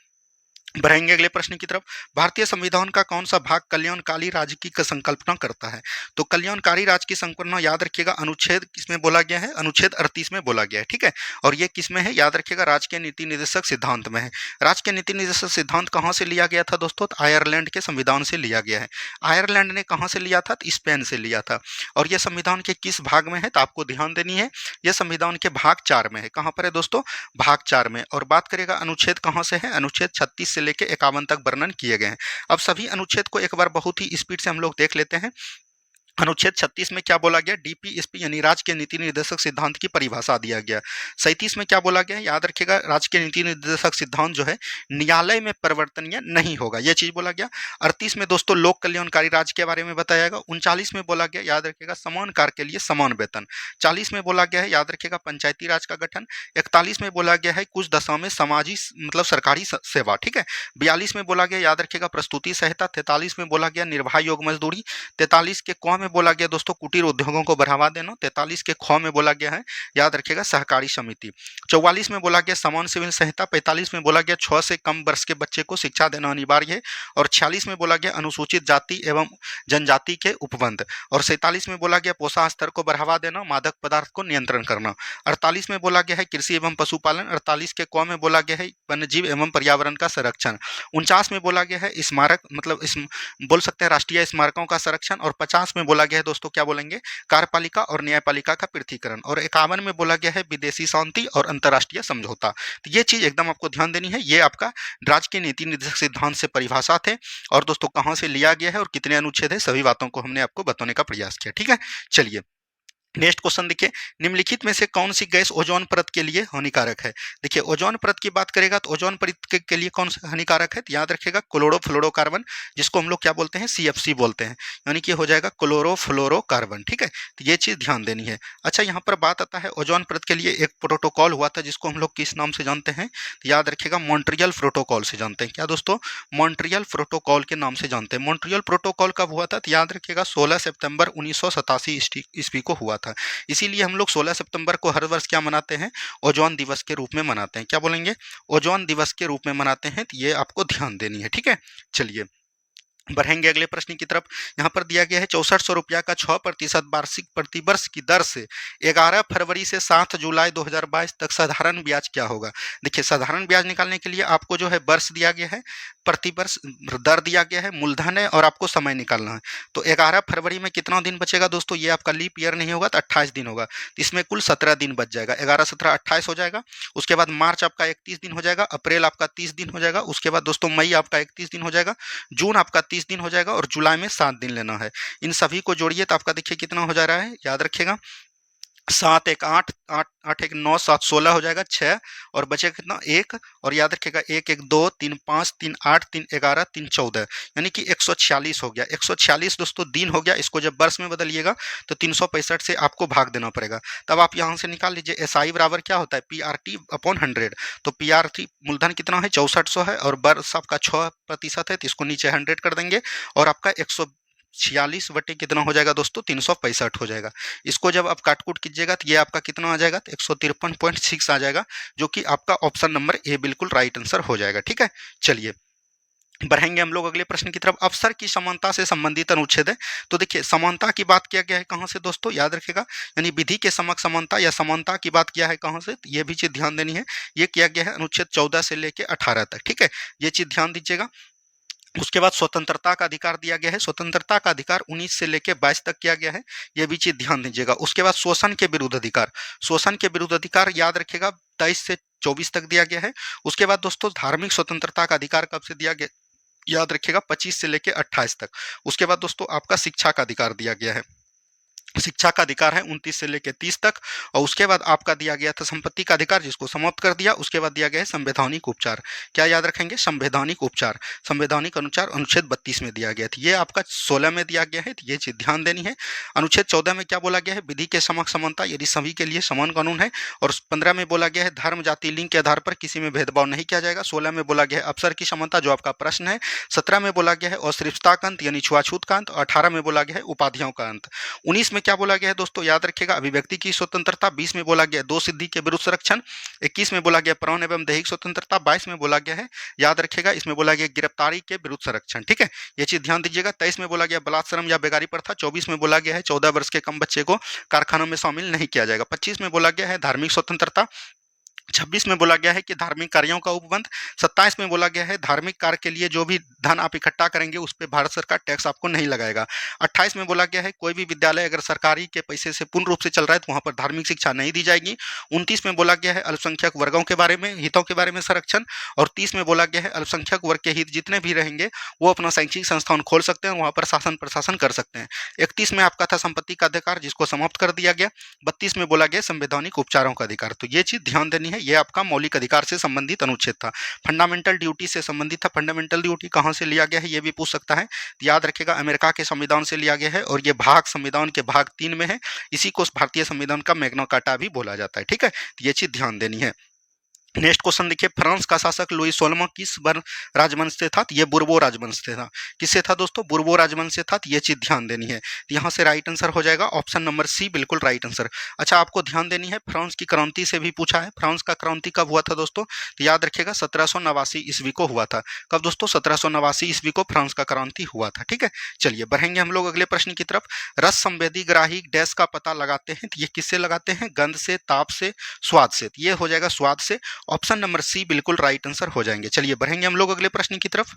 बढ़ेंगे अगले प्रश्न की तरफ। भारतीय संविधान का कौन सा भाग कल्याणकारी राज्य की संकल्पना करता है? तो कल्याणकारी राज्य की संकल्पना याद रखिएगा अनुच्छेद किसमें बोला गया है? अनुच्छेद 38 में बोला गया है। ठीक है, और ये किसमें है? याद रखिएगा राजकीय नीति निर्देशक सिद्धांत में है। राजकीय नीति निर्देशक सिद्धांत कहाँ से लिया गया था दोस्तों? तो आयरलैंड के संविधान से लिया गया है। आयरलैंड ने कहाँ से लिया था? तो स्पेन से लिया था। और यह संविधान के किस भाग में है? तो आपको ध्यान देनी है, यह संविधान के भाग 4 में है। कहाँ पर है दोस्तों? भाग 4 में। और बात करेगा अनुच्छेद कहाँ से है? अनुच्छेद 36 से लेके 51 तक वर्णन किए गए हैं। अब सभी अनुच्छेद को एक बार बहुत ही स्पीड से हम लोग देख लेते हैं। अनुच्छेद 36 में क्या बोला गया? डीपीएसपी यानी राज्य के नीति निर्देशक सिद्धांत की परिभाषा दिया गया। 37 में क्या बोला गया? याद रखिएगा राज्य के नीति निर्देशक सिद्धांत जो है न्यायालय में परिवर्तनीय नहीं होगा, यह चीज बोला गया। 38 में दोस्तों लोक कल्याणकारी राज्य के बारे में बताया गया। 39 में बोला गया, याद रखिएगा समान कार्य के लिए समान वेतन। 40 में बोला गया है, याद रखिएगा पंचायती राज का गठन। 41 में बोला गया है कुछ दशा में समाजी मतलब सरकारी सेवा। ठीक है, 42 में बोला गया, याद रखिएगा प्रस्तुति संहिता। 43 में बोला गया निर्वाह योग मजदूरी। 43 के क में बोला गया दोस्तों कुटीर उद्योगों को बढ़ावा देना। 43 के ख में बोला गया है, याद रखिएगा सहकारी समिति। 44 में बोला गया समान सिविल संहिता। 45 में बोला गया 6 से कम वर्ष के बच्चे को शिक्षा देना अनिवार्य है। और 46 में बोला गया अनुसूचित जाति एवं जनजाति के उपबंध। और 47 में बोला गया पोषण स्तर को बढ़ावा देना, मादक पदार्थ को नियंत्रण करना। 48 में बोला गया है कृषि एवं पशुपालन। 48 के क में बोला गया है वन्यजीव एवं पर्यावरण का संरक्षण। 49 में बोला गया है स्मारक मतलब बोल सकते हैं राष्ट्रीय स्मारकों का संरक्षण। और 50 में बोला गया है दोस्तों क्या बोलेंगे? कार्यपालिका और न्यायपालिका का पृथकीकरण। और 51 में बोला गया है विदेशी शांति और अंतर्राष्ट्रीय समझौता। तो ये चीज एकदम आपको ध्यान देनी है। ये आपका राज्य के नीति निर्देशक सिद्धांत से परिभाषा थे। और दोस्तों कहाँ से लिया गया है और कितने अनुच्छेद है, सभी बातों को हमने आपको बताने का प्रयास किया। ठीक है, चलिए नेक्स्ट क्वेश्चन देखिए, निम्नलिखित में से कौन सी गैस ओजोन परत के लिए हानिकारक है? देखिए ओजोन परत की बात करेगा तो ओजोन परत के लिए कौन सा हानिकारक है? तो याद रखिएगा क्लोरोफ्लोरोकार्बन, जिसको हम लोग क्या बोलते हैं? सीएफसी बोलते हैं। यानी कि हो जाएगा क्लोरोफ्लोरोकार्बन। ठीक है, तो ये चीज ध्यान देनी है। अच्छा, यहाँ पर बात आता है ओजोन परत के लिए एक प्रोटोकॉल हुआ था जिसको हम लोग किस नाम से जानते हैं? तो याद रखिएगा मॉन्ट्रियल प्रोटोकॉल से जानते हैं। क्या दोस्तों? मॉन्ट्रियल प्रोटोकॉल के नाम से जानते हैं। मॉन्ट्रियल प्रोटोकॉल कब हुआ था? तो याद रखिएगा 16 सितंबर 1987 ईस्वी को हुआ था। इसीलिए हम लोग 16 सितंबर को हर वर्ष क्या मनाते हैं? ओजोन दिवस के रूप में मनाते हैं। क्या बोलेंगे? ओजोन दिवस के रूप में मनाते हैं। तो ये आपको ध्यान देनी है। ठीक है, चलिए बढ़ेंगे अगले प्रश्न की तरफ। यहाँ पर दिया गया है 6400 रुपया का 6% वार्षिक प्रतिवर्ष की दर से 11 फरवरी से 7 जुलाई 2022 तक साधारण ब्याज क्या होगा? देखिए साधारण ब्याज निकालने के लिए आपको जो है वर्ष दिया गया है, प्रतिवर्ष दर दिया गया है, मूलधन है और आपको समय निकालना है। तो 11 फरवरी में कितना दिन बचेगा दोस्तों? ये आपका लीप ईयर नहीं होगा तो 28 दिन होगा, तो इसमें कुल 17 दिन बच जाएगा। 11 17 28 हो जाएगा। उसके बाद मार्च आपका 31 दिन हो जाएगा, अप्रैल आपका 30 दिन हो जाएगा, उसके बाद दोस्तों मई आपका 31 दिन हो जाएगा, जून आपका 30 दिन हो जाएगा और जुलाई में 7 दिन लेना है। इन सभी को जोड़िए तो आपका देखिए कितना हो जा रहा है, याद रखिएगा 7 एक 8, 8 8 एक 9, 7 16 हो जाएगा 6, और बचेगा कितना 1, और याद रखिएगा 1 1 2 3 5 3 8 3 11 3 14, यानी कि 146 हो गया। 146 दोस्तों दिन हो गया। इसको जब वर्ष में बदलिएगा तो 365 से आपको भाग देना पड़ेगा। तब आप यहाँ से निकाल लीजिए एस आई बराबर क्या होता है PRT अपॉन 100। तो PRT मूलधन कितना है 6400 है, और वर्ष आपका 6% है, तो इसको नीचे 100 कर देंगे, और आपका 146 बटे कितना हो जाएगा दोस्तों 365 हो जाएगा। इसको जब आप काटकूट कीजिएगा तो ये आपका कितना आ जाएगा, तो 153.6 आ जाएगा, जो कि आपका ऑप्शन नंबर ए बिल्कुल राइट आंसर हो जाएगा। ठीक है, चलिए बढ़ेंगे हम लोग अगले प्रश्न की तरफ। अवसर की समानता से संबंधित अनुच्छेद है। तो देखिए समानता की बात किया गया है कहाँ से दोस्तों, याद रखिएगा, यानी विधि के समक्ष समानता या समानता की बात किया है कहाँ से, तो ये भी चीज ध्यान देनी है। ये किया गया है अनुच्छेद 14 से लेके 18 तक। ठीक है, ये चीज ध्यान दीजिएगा। उसके बाद स्वतंत्रता का अधिकार दिया गया है। स्वतंत्रता का अधिकार 19 से लेकर 22 तक किया गया है, यह भी चीज ध्यान दीजिएगा। उसके बाद शोषण के विरुद्ध अधिकार, शोषण के विरुद्ध अधिकार याद रखिएगा 23 से 24 तक दिया गया है। उसके बाद दोस्तों धार्मिक स्वतंत्रता का अधिकार कब से दिया गया, याद रखिएगा 25 से लेकर 28 तक। उसके बाद दोस्तों आपका शिक्षा का अधिकार दिया गया है। शिक्षा का अधिकार है 29 से लेकर 30 तक। और उसके बाद आपका दिया गया था संपत्ति का अधिकार, जिसको समाप्त कर दिया। उसके बाद दिया गया है संवैधानिक उपचार। क्या याद रखेंगे, संवैधानिक उपचार, संवैधानिक अनुचार अनुच्छेद 32 में दिया गया था। ये आपका 16 में दिया गया है, तो ये चीज ध्यान देनी है। अनुच्छेद 14 में क्या बोला गया है, विधि के समक्ष समानता, यदि सभी के लिए समान कानून है। और 15 में बोला गया है धर्म जाति लिंग के आधार पर किसी में भेदभाव नहीं किया जाएगा। 16 में बोला गया है अवसर की समानता, जो आपका प्रश्न है। 17 में बोला गया है अस्पृश्यता का अंत यानी छुआछूत का अंत। 18 में बोला गया है उपाधियों का अंत। 19 में क्या बोला गया है दोस्तों, याद रखिएगा अभिव्यक्ति की स्वतंत्रता। 20 में बोला गया दो सिद्धि के विरुद्ध संरक्षण। 21 में बोला गया प्राण एवं दैहिक स्वतंत्रता। 22 में बोला गया है, याद रखिएगा इसमें बोला गया गिरफ्तारी के विरुद्ध संरक्षण। ठीक है, ये चीज ध्यान दीजिएगा। 23 में बोला गया बलात्श्रम या बेगारी प्रथा। 24 में बोला गया है 14 वर्ष के कम बच्चे को कारखानों में शामिल नहीं किया जाएगा। 25 में बोला गया है धार्मिक स्वतंत्रता। 26 में बोला गया है कि धार्मिक कार्यों का उपबंध। 27 में बोला गया है धार्मिक कार्य के लिए जो भी धन आप इकट्ठा करेंगे उस पर भारत सरकार टैक्स आपको नहीं लगाएगा। 28 में बोला गया है कोई भी विद्यालय अगर सरकारी के पैसे से पूर्ण रूप से चल रहा है तो वहां पर धार्मिक शिक्षा नहीं दी जाएगी। 29 में बोला गया है अल्पसंख्यक वर्गों के बारे में, हितों के बारे में संरक्षण। और 30 में बोला गया है अल्पसंख्यक वर्ग के हित जितने भी रहेंगे वो अपना शैक्षिक संस्थान खोल सकते हैं, वहां पर शासन प्रशासन कर सकते हैं। 31 में आपका था संपत्ति का अधिकार, जिसको समाप्त कर दिया गया। 32 में बोला गया संवैधानिक उपचारों का अधिकार। तो ये चीज ध्यान देनी है, ये आपका मौलिक अधिकार से संबंधित अनुच्छेद था। फंडामेंटल ड्यूटी से संबंधित था। फंडामेंटल ड्यूटी कहां से लिया गया है ये भी पूछ सकता है। याद रखिएगा अमेरिका के संविधान से लिया गया है, और ये भाग संविधान के भाग 3 में है। इसी को भारतीय संविधान का मैग्ना कार्टा भी बोला जाता है। ठीक है, तो ये चीज ध्यान देनी है। नेक्स्ट क्वेश्चन देखिए, फ्रांस का शासक लुई 16वां किस वर्ण राजवंश से था, तो ये बुर्बो राजवंश से था। किससे था दोस्तों, बुर्बो राजवंश से था। तो ये चीज ध्यान देनी है। तो यहाँ से राइट आंसर हो जाएगा ऑप्शन नंबर सी बिल्कुल राइट आंसर। अच्छा, आपको ध्यान देनी है फ्रांस की क्रांति से भी पूछा है। फ्रांस का क्रांति कब हुआ था दोस्तों, तो याद रखिएगा 1789 ईस्वी को हुआ था। कब दोस्तों, 1789 ईस्वी को फ्रांस का क्रांति हुआ था। ठीक है, चलिए बढ़ेंगे हम लोग अगले प्रश्न की तरफ। रस संवेदी ग्राही डैश का पता लगाते हैं, तो ये किससे लगाते हैं, गंध से, ताप से, स्वाद से। तो ये हो जाएगा स्वाद से। ऑप्शन नंबर सी बिल्कुल राइट आंसर हो जाएंगे। चलिए बढ़ेंगे हम लोग अगले प्रश्न की तरफ।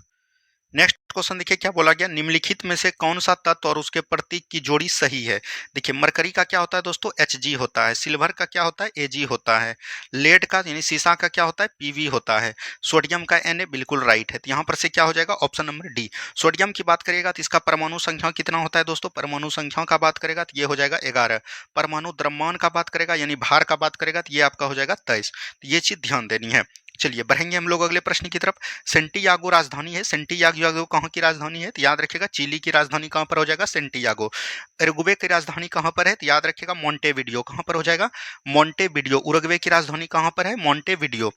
नेक्स्ट क्वेश्चन देखिए क्या बोला गया, निम्नलिखित में से कौन सा तत्व और उसके प्रतीक की जोड़ी सही है। देखिए मरकरी का क्या होता है दोस्तों, Hg होता है। सिल्वर का क्या होता है, Ag होता है। लेड का यानी सीसा का क्या होता है, Pv होता है। सोडियम का Na बिल्कुल राइट है। तो यहाँ पर से क्या हो जाएगा ऑप्शन नंबर डी। सोडियम की बात करेगा तो इसका परमाणु संख्या कितना होता है दोस्तों, परमाणु संख्या का बात करेगा तो ये हो जाएगा 11। परमाणु द्रव्यमान का बात करेगा यानी भार का बात करेगा तो ये आपका हो जाएगा 23। ये चीज ध्यान देनी है। चलिए बढ़ेंगे हम लोग अगले प्रश्न की तरफ। सेंटियागो राजधानी है। सेंटियागो कहाँ की राजधानी है, तो याद रखिएगा चिली की राजधानी कहाँ पर हो जाएगा, सेंटियागो। उरुग्वे की राजधानी कहाँ पर है, तो याद रखिएगा मोंटेविडियो कहाँ पर हो जाएगा, मोंटेविडियो। उरुग्वे की राजधानी कहाँ पर है, मोंटेविडियो।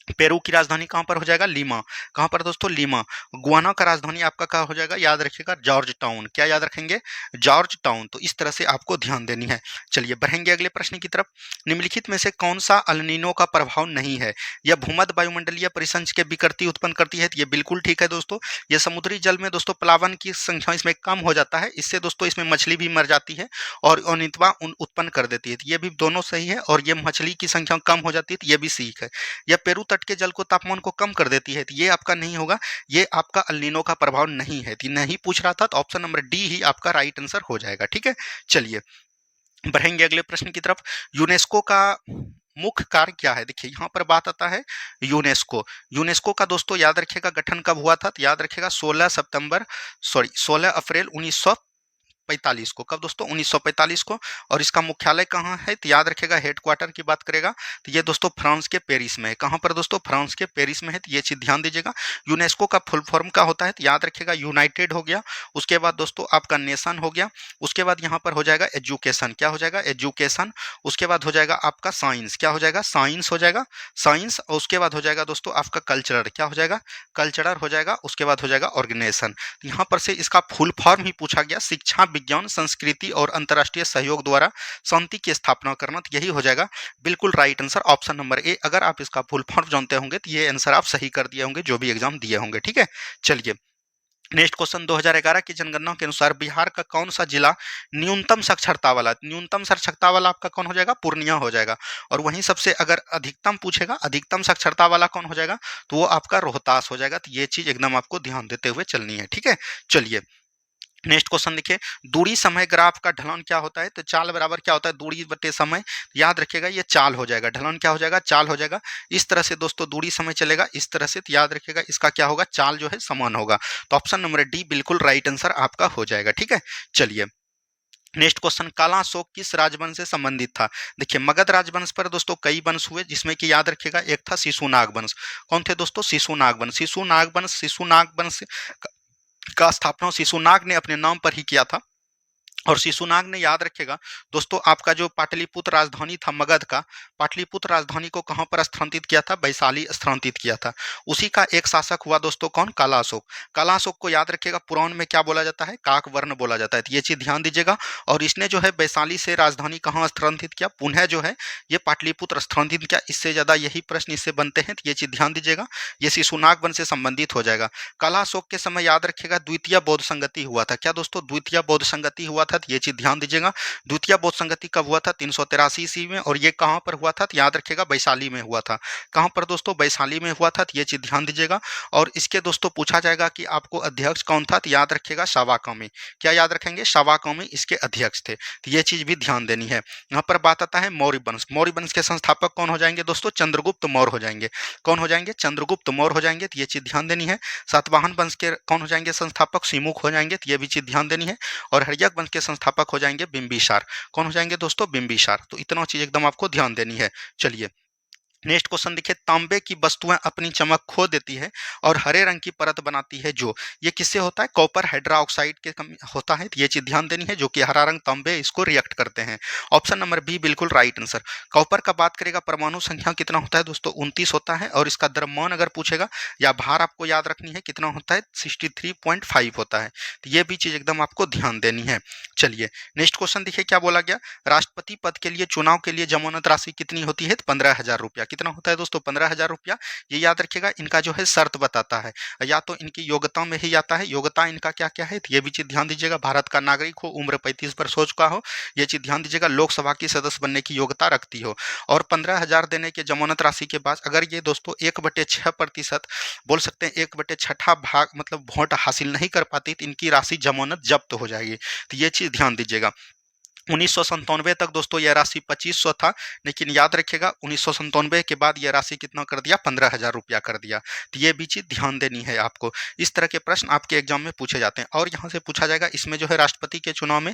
पेरू की राजधानी कहाँ पर हो जाएगा, लीमा। कहाँ पर दोस्तों, लीमा। गुआना का राजधानी आपका कहाँ हो जाएगा, याद रखिएगा जॉर्ज टाउन। क्या याद रखेंगे, जॉर्ज टाउन। तो इस तरह से आपको ध्यान देनी है। चलिए बढ़ेंगे अगले प्रश्न की तरफ। निम्नलिखित में से कौन सा अल्नीनो का प्रभाव नहीं है, यह भूमध्य वायुमंडलीय परिसंच के विकृति उत्पन्न करती है। ये बिल्कुल ठीक है दोस्तों। ये समुद्री जल में दोस्तों प्लावन की संख्या इसमें कम हो जाता है, इससे दोस्तों इसमें मछली भी मर जाती है और अनियमितता उत्पन्न कर देती है। ये भी दोनों सही है। और ये मछली की संख्या कम हो जाती है, तो ये भी ठीक है। यह पेरू तट के जल को तापमान को कम कर देती है, तो ये आपका नहीं होगा। ये आपका अल्नीनो का प्रभाव नहीं है। तो नहीं पूछ रहा था, तो ऑप्शन नंबर डी ही आपका राइट आंसर हो जाएगा। ठीक है, चलिए बढ़ेंगे अगले प्रश्न की तरफ। यूनेस्को का मुख्य कार्य क्या है, देखिए यहाँ पर बात आता है यूनेस्को। यूनेस्को का दोस्तों याद रखिएगा गठन कब हुआ था, तो याद रखिएगा 16 अप्रैल 1945 1945 को। कब दोस्तों? 1945 को। और इसका मुख्यालय कहाँ है? तो याद रखेगा, हेडक्वार्टर की बात करेगा तो ये दोस्तों फ्रांस के पेरिस में है। कहाँ पर दोस्तों? फ्रांस के पेरिस में है, तो ये चीज ध्यान दीजिएगा। यूनेस्को का फुल फॉर्म क्या होता है? तो याद रखेगा, यूनाइटेड हो गया, उसके बाद दोस्तों आपका नेशन हो गया, उसके बाद यहाँ पर हो जाएगा एजुकेशन। क्या हो जाएगा? एजुकेशन। उसके बाद हो जाएगा आपका साइंस। क्या हो जाएगा? साइंस हो जाएगा, साइंस। और उसके बाद हो जाएगा दोस्तों आपका कल्चरल। क्या हो जाएगा? कल्चरल हो जाएगा। उसके बाद हो जाएगा ऑर्गेनाइजेशन। यहाँ पर से इसका फुल फॉर्म ही पूछा गया, शिक्षा, विज्ञान, संस्कृति और अंतर्राष्ट्रीय सहयोग द्वारा शांति की स्थापना करना। तो यही हो जाएगा बिल्कुल right answer, option number A. अगर आप इसका फुल फॉर्म जानते होंगे तो ये आंसर आप सही कर दिए होंगे जो भी एग्जाम दिए होंगे। ठीक है, चलिए नेक्स्ट क्वेश्चन। 2011 की जनगणना के अनुसार बिहार का कौन सा जिला न्यूनतम साक्षरता वाला? न्यूनतम साक्षरता वाला आपका कौन हो जाएगा? पूर्णिया हो जाएगा। और वहीं सबसे अगर अधिकतम पूछेगा, अधिकतम साक्षरता वाला कौन हो जाएगा? तो वो आपका रोहतास हो जाएगा। तो ये चीज एकदम आपको ध्यान देते हुए चलनी है। ठीक है, चलिए नेक्स्ट क्वेश्चन देखिए, दूरी समय ग्राफ का ढलान क्या होता है? तो चाल बराबर क्या होता है? दूरी बटे समय। याद रखिएगा ये चाल हो जाएगा, ढलान क्या हो जाएगा? चाल हो जाएगा। इस तरह से दोस्तों दूरी समय चलेगा इस तरह से, तो याद रखिएगा इसका क्या होगा? चाल जो है समान होगा। तो ऑप्शन नंबर डी बिल्कुल राइट आंसर आपका हो जाएगा। ठीक है, चलिए नेक्स्ट क्वेश्चन, काला अशोक किस राजवंश से संबंधित था? देखिए मगध राजवंश पर दोस्तों कई वंश हुए, जिसमें कि याद रखिएगा एक था शिशुनाग वंश। कौन थे दोस्तों? शिशुनाग वंश। शिशुनाग वंश का स्थापना शिशुनाग ने अपने नाम पर ही किया था। और शिशुनाग ने, याद रखेगा दोस्तों, आपका जो पाटलिपुत्र राजधानी था मगध का, पाटलिपुत्र राजधानी को कहां पर स्थानांतरित किया था? वैशाली स्थानांतरित किया था। उसी का एक शासक हुआ दोस्तों कौन? काला अशोक। काला अशोक को याद रखेगा पुराण में क्या बोला जाता है? काकवर्ण बोला जाता है। तो ये चीज ध्यान दीजिएगा। और इसने जो है वैशाली से राजधानी कहाँ स्थानांतरित किया? पुनः जो है ये पाटलिपुत्र स्थानांतरित किया। इससे ज्यादा यही प्रश्न इससे बनते हैं, तो ये चीज ध्यान दीजिएगा। ये शिशुनाग वंश से संबंधित हो जाएगा। काला अशोक के समय याद रखेगा द्वितीय बौद्ध संगति हुआ था। क्या दोस्तों? द्वितीय बौद्ध संगति हुआ था। ये चीज ध्यान दीजिएगा। द्वितीय बौद्ध संगति कब हुआ था? 383 ईस्वी में। और ये कहां पर हुआ था? तो याद रखिएगा वैशाली में हुआ था। कहां पर दोस्तों? वैशाली में हुआ था। तो ये चीज ध्यान दीजिएगा। और इसके दोस्तों पूछा जाएगा कि आपको अध्यक्ष कौन था? तो याद रखिएगा शावाकामी। क्या याद रखेंगे? शावाकामी इसके अध्यक्ष थे। तो ये चीज भी ध्यान देनी है। यहाँ पर बात आता है मौर्य वंश। मौर्य वंश के संस्थापक कौन हो जाएंगे दोस्तों? चंद्रगुप्त मौर्य हो जाएंगे। कौन हो जाएंगे? चंद्रगुप्त मौर्य हो जाएंगे। तो ये चीज ध्यान देनी है। सातवाहन वंश के कौन हो जाएंगे संस्थापक? सिमुख हो जाएंगे। तो ये भी चीज ध्यान देनी है। और हर्यक वंश के संस्थापक हो जाएंगे बिंबिसार। कौन हो जाएंगे दोस्तों? बिंबिसार। तो इतना चीज एकदम आपको ध्यान देनी है। चलिए नेक्स्ट क्वेश्चन देखिए, तांबे की वस्तुएं अपनी चमक खो देती है और हरे रंग की परत बनाती है, जो ये किससे होता है? कॉपर हाइड्रोक्साइड के कमी होता है। तो ये चीज ध्यान देनी है, जो कि हरा रंग तांबे इसको रिएक्ट करते हैं। ऑप्शन नंबर बी बिल्कुल राइट आंसर। कॉपर का बात करेगा, परमाणु संख्या कितना होता है दोस्तों? 29 होता है। और इसका द्रव्यमान अगर पूछेगा या भार आपको याद रखनी है कितना होता है? 63.5 होता है। तो ये भी चीज एकदम आपको ध्यान देनी है। चलिए नेक्स्ट क्वेश्चन देखिए क्या बोला गया, राष्ट्रपति पद के लिए चुनाव के लिए जमानत राशि कितनी होती है? 15,000 रुपया। कितना होता है दोस्तों? 15,000 रुपया। ये याद रखिएगा, इनका जो है शर्त बताता है, या तो इनकी योग्यता में ही आता है। योग्यता इनका क्या क्या है? तो ये भी चीज ध्यान दीजिएगा। भारत का नागरिक हो, उम्र 35 वर्ष हो चुका हो, ये चीज ध्यान दीजिएगा। लोकसभा की सदस्य बनने की योग्यता रखती हो। और 15,000 देने के जमानत राशि के बाद अगर ये दोस्तों 1/6% बोल सकते हैं, 1/6 भाग मतलब वोट हासिल नहीं कर पाती, तो इनकी राशि जमानत जब्त हो जाएगी। तो ये चीज ध्यान दीजिएगा। 1997 तक दोस्तों यह राशि 2500 था, लेकिन याद रखिएगा 1997 के बाद यह राशि कितना कर दिया? 15,000 रुपया कर दिया। तो ये भी चीज ध्यान देनी है आपको। इस तरह के प्रश्न आपके एग्जाम में पूछे जाते हैं। और यहाँ से पूछा जाएगा, इसमें जो है राष्ट्रपति के चुनाव में